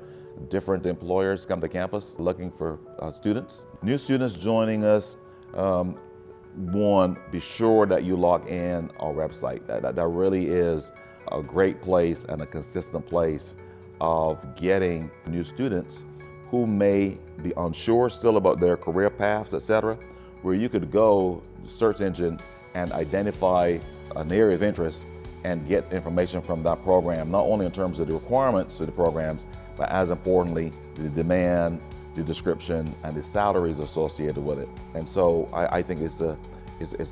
different employers come to campus looking for students. New students joining us, one, be sure that you log in our website. That really is a great place and a consistent place of getting new students who may be unsure still about their career paths, etc., where you could go search engine and identify an area of interest and get information from that program, not only in terms of the requirements of the programs, but as importantly, the demand, the description, and the salaries associated with it. And so I think it's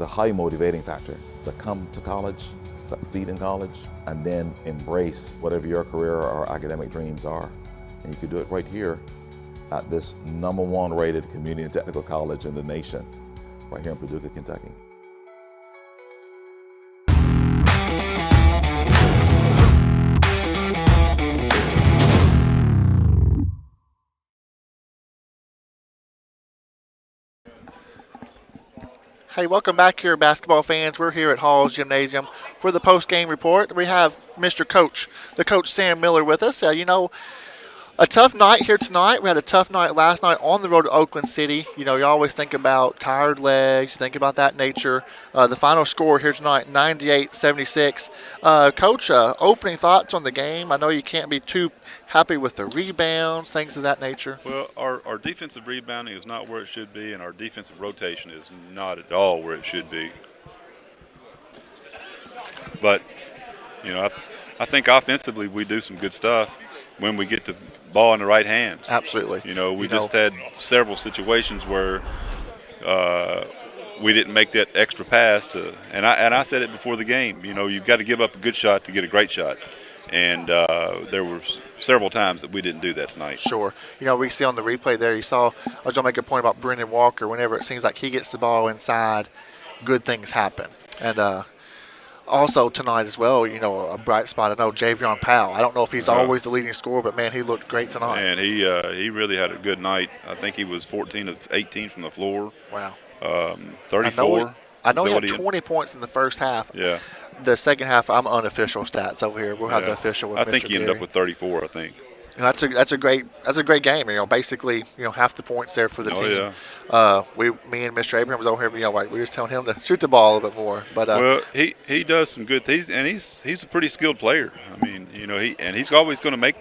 a high motivating factor to come to college, succeed in college, and then embrace whatever your career or academic dreams are. And you can do it right here at this #1 rated community and technical college in the nation, right here in Paducah, Kentucky. Hey, welcome back here, basketball fans. We're here at Haws Gymnasium for the post-game report. We have Mr. Coach, the coach Sam Miller with us. A tough night here tonight. We had a tough night last night on the road to Oakland City. You always think about tired legs. You think about that nature. The final score here tonight, 98-76. Coach, opening thoughts on the game. I know you can't be too happy with the rebounds, things of that nature. Well, our defensive rebounding is not where it should be, and our defensive rotation is not at all where it should be. But, I think offensively we do some good stuff when we get the ball in the right hands. Absolutely. We just had several situations where we didn't make that extra pass and I said it before the game, you've got to give up a good shot to get a great shot. And there were several times that we didn't do that tonight. Sure. We see on the replay there, I was going to make a point about Brendan Walker. Whenever it seems like he gets the ball inside, good things happen. And also tonight as well, a bright spot. I know Javion Powell. I don't know if he's always the leading scorer, but, man, he looked great tonight. And he really had a good night. I think he was 14 of 18 from the floor. Wow. 34. I know he had 20 points in the first half. Yeah. The second half, I'm unofficial stats over here. We'll have the official with I think Mr. he ended Gary. up with 34, I think. That's a great game. Basically, half the points there for the team. Yeah. Me and Mr. Abraham was over here. We were telling him to shoot the ball a little bit more. But well, he does some good things, and he's a pretty skilled player. I mean, he's always going to make,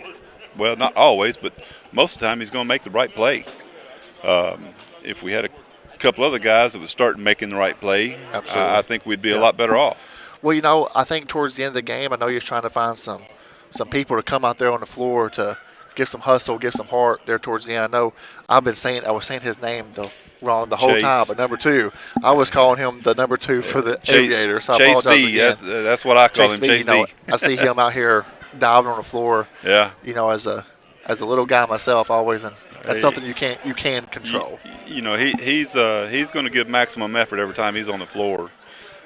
well, not always, but most of the time he's going to make the right play. If we had a couple other guys that would start making the right play, I think we'd be a lot better off. Well, I think towards the end of the game, I know you're trying to find some some people to come out there on the floor to give some hustle, give some heart there towards the end. I know I was saying his name wrong the whole Chase. time, but number 2, I was calling him the number 2 for the Aviator. So I Chase apologize B. again. That's what I call him, B. Chase B. I see him out here diving on the floor. Yeah. As a little guy myself, always, and that's something you can control. He's going to give maximum effort every time he's on the floor.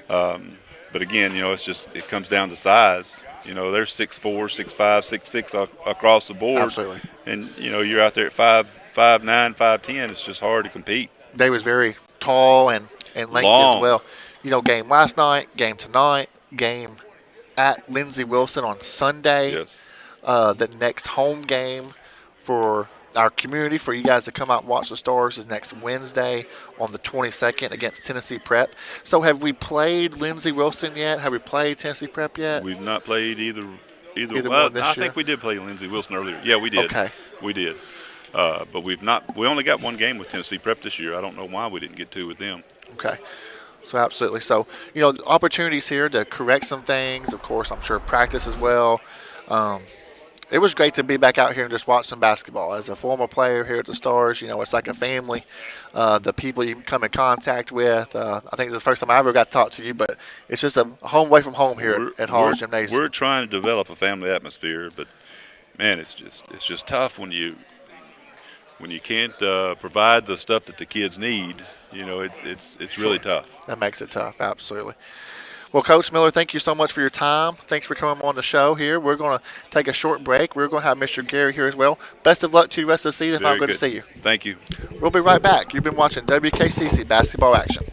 But again, it comes down to size. They're 6'4", 6'5", 6'6" across the board. Absolutely. And you're out there at 5'9", 5'10". It's just hard to compete. They was very tall and lengthy Long. as well. Game last night, game tonight, game at Lindsey Wilson on Sunday. Yes. The next home game for our community, for you guys to come out and watch the Stars, is next Wednesday on the 22nd against Tennessee Prep. So have we played Lindsey Wilson yet? Have we played Tennessee Prep yet? We've not played either one this I year? think we did play Lindsey Wilson earlier. Yeah, we did. Okay. We did. But we've not. We only got one game with Tennessee Prep this year. I don't know why we didn't get 2 with them. Okay. So absolutely. So, the opportunities here to correct some things. Of course, I'm sure practice as well. It was great to be back out here and just watch some basketball. As a former player here at the Stars, it's like a family. The people you come in contact with. I think this is the first time I ever got to talk to you, but it's just a home away from home here at Haws Gymnasium. We're trying to develop a family atmosphere, but man, it's just tough when you can't provide the stuff that the kids need. It's really tough. That makes it tough, absolutely. Well, Coach Miller, thank you so much for your time. Thanks for coming on the show here. We're going to take a short break. We're going to have Mr. Gary here as well. Best of luck to you the rest of the season. Very I'm good good to see you. Thank you. We'll be right back. You've been watching WKCTC Basketball Action.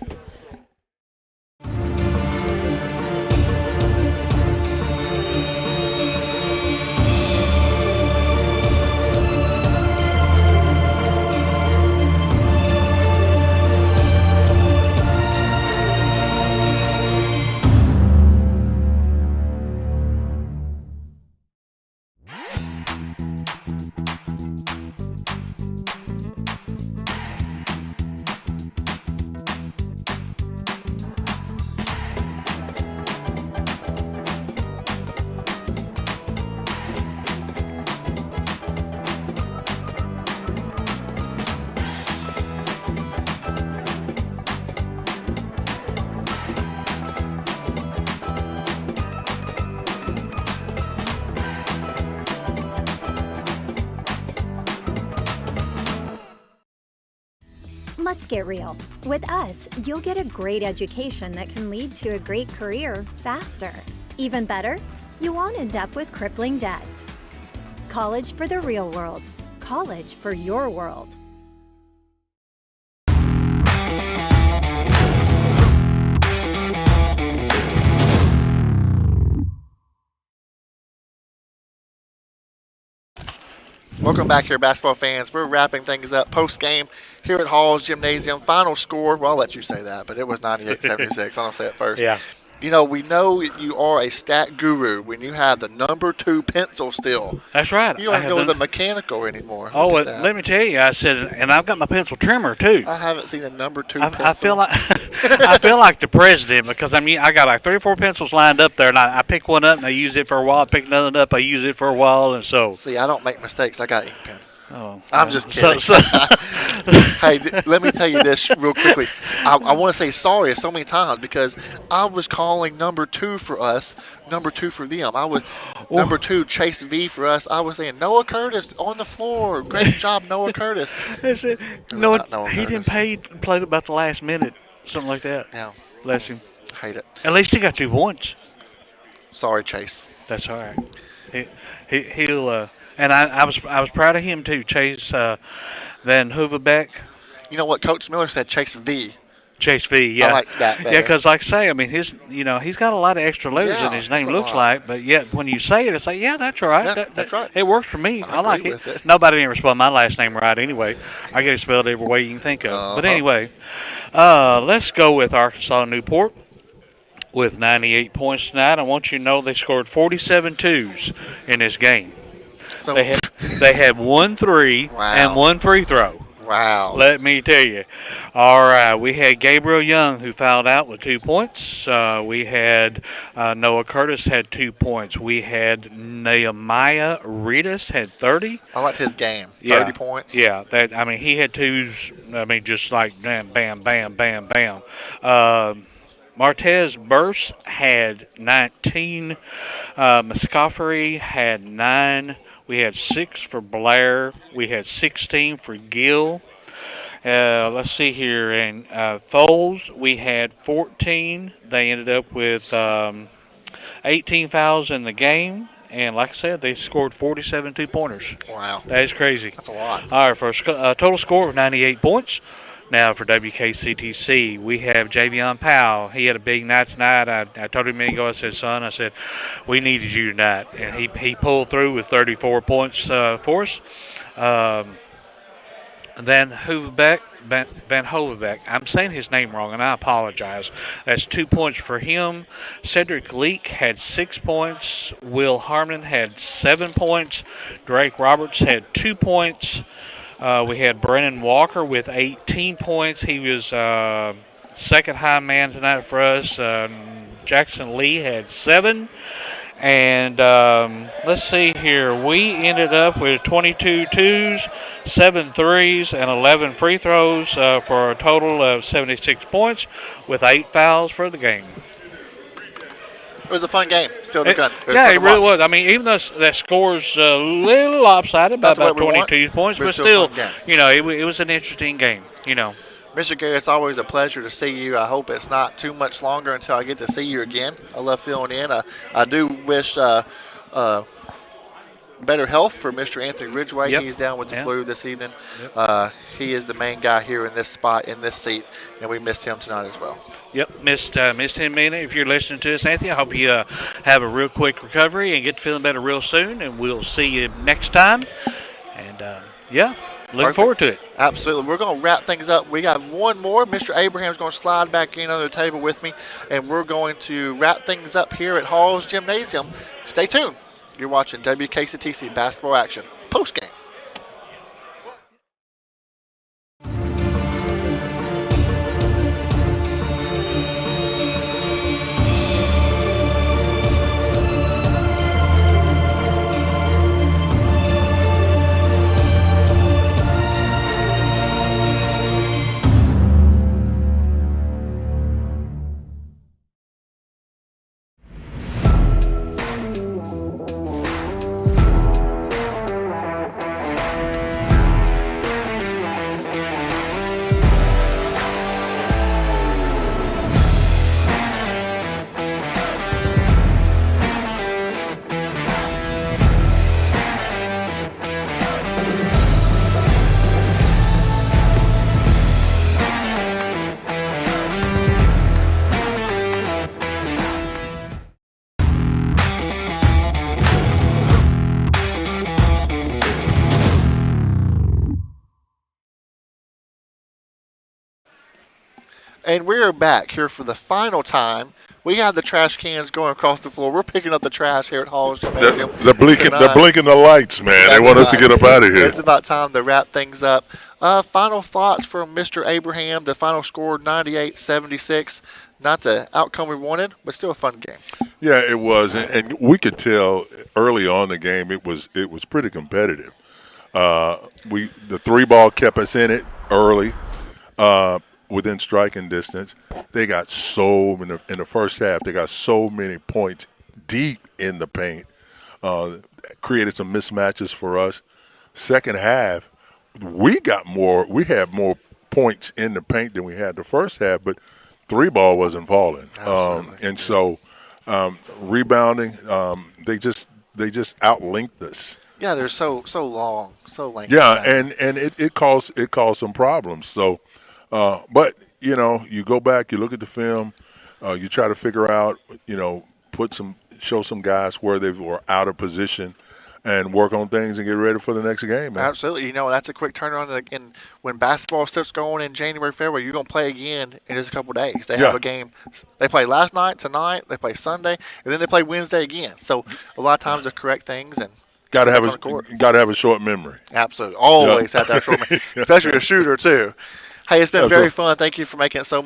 Let's get real. With us, you'll get a great education that can lead to a great career faster. Even better, you won't end up with crippling debt. College for the real world. College for your world. Welcome back here, basketball fans. We're wrapping things up post-game here at Haws Gymnasium. Final score, well, I'll let you say that, but it was 98-76. I don't say it first. Yeah. We know you are a stat guru when you have the number 2 pencil still. That's right. You don't even go with the mechanical anymore. Oh, let me tell you, I said, and I've got my pencil trimmer too. I haven't seen a number 2 pencil. I feel like I feel like the president, because I got like 3 or 4 pencils lined up there, and I pick one up and I use it for a while. I pick another up, I use it for a while, and so. See, I don't make mistakes. I got ink pen. Oh, I'm just kidding. Hey, let me tell you this real quickly. I want to say sorry so many times because I was calling number 2 for us, number 2 for them. I was number 2, Chase V for us. I was saying Noah Curtis on the floor. Great job, Noah Curtis. Noah, he didn't play about the last minute, something like that. Yeah. Bless him. Hate it. At least he got 2 points. Sorry, Chase. That's all right. He'll. And I was proud of him too, Chase Van Hooverbeck. You know what Coach Miller said? Chase V. Chase V. Yeah. I like that better. Yeah, because like I say, I mean, he's got a lot of extra letters in his name. Looks like, but yet when you say it, it's like, yeah, that's right. Yeah, that's right. It works for me. I like it. Nobody didn't spell my last name right anyway. I get it spelled every way you can think of. But anyway, let's go with Arkansas-Newport. With 98 points tonight. I want you to know they scored 47 twos in this game. So they had 1 3 and 1 free throw. Wow. Let me tell you. All right, we had Gabriel Young who fouled out with 2 points. We had Noah Curtis had 2 points. We had Nehemiah Reedus had 30. I liked his game. 30 points. Yeah, he had twos. Just like bam, bam, bam, bam, bam. Martez Burse had 19. Muscoffery had 9. We had 6 for Blair. We had 16 for Gill. Let's see here. And Foles, we had 14. They ended up with 18 fouls in the game. And like I said, they scored 47 two-pointers. Wow. That is crazy. That's a lot. All right, for a total score of 98 points. Now for WKCTC, we have Javion Powell. He had a big night tonight. I told him a minute ago, I said, we needed you tonight. And he pulled through with 34 points for us. Then Van Hovenbeck. I'm saying his name wrong, and I apologize. That's 2 points for him. Cedric Leak had 6 points. Will Harmon had 7 points. Drake Roberts had 2 points. We had Brennan Walker with 18 points. He was second high man tonight for us. Jackson Lee had 7. And let's see here. We ended up with 22 twos, 7 threes, and 11 free throws for a total of 76 points with 8 fouls for the game. It was a fun game. Still It really was. Even though that score's a little lopsided by about 22 points, but still, it was an interesting game, Mr. Gary, it's always a pleasure to see you. I hope it's not too much longer until I get to see you again. I love filling in. I do wish better health for Mr. Anthony Ridgway. Yep. He's down with the flu this evening. Yep. He is the main guy here in this spot, in this seat, and we missed him tonight as well. Yep, missed him, Mina. If you're listening to us, Anthony, I hope you have a real quick recovery and get feeling better real soon, and we'll see you next time. And, looking forward to it. Absolutely. We're going to wrap things up. We got one more. Mr. Abraham's going to slide back in under the table with me, and we're going to wrap things up here at Haws Gymnasium. Stay tuned. You're watching WKCTC Basketball Action postgame. And we're back here for the final time. We have the trash cans going across the floor. We're picking up the trash here at Haws Gymnasium. They're blinking the lights, man. They want us to get up out of here. It's about time to wrap things up. Final thoughts from Mr. Abraham. The final score, 98-76. Not the outcome we wanted, but still a fun game. Yeah, it was, and we could tell early on in the game it was pretty competitive. The 3-ball kept us in it early. Within striking distance, they got in the first half. They got so many points deep in the paint, created some mismatches for us. Second half, we had more points in the paint than we had the first half, but 3-ball wasn't falling, and so rebounding, they just outlinked us. Yeah, they're so long, so lengthy. Yeah, and it caused some problems. So. But, you go back, you look at the film, you try to figure out, show some guys where they were out of position and work on things and get ready for the next game, man. Absolutely. that's a quick turnaround. And when basketball starts going in January, February, you're going to play again in just a couple of days. They have a game. They play last night, tonight, they play Sunday, and then they play Wednesday again. So a lot of times they correct things, and Got to have on the court. a short memory. Absolutely. Always have that short memory, especially a shooter, too. Hey, it's been very fun. Thank you for making it so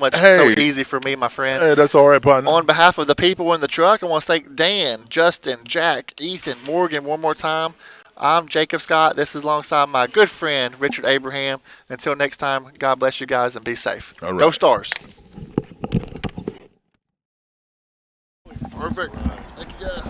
easy for me, my friend. Hey, that's all right, partner. On behalf of the people in the truck, I want to thank Dan, Justin, Jack, Ethan, Morgan one more time. I'm Jacob Scott. This is alongside my good friend, Richard Abraham. Until next time, God bless you guys and be safe. All right. Go Stars. Perfect. Thank you, guys.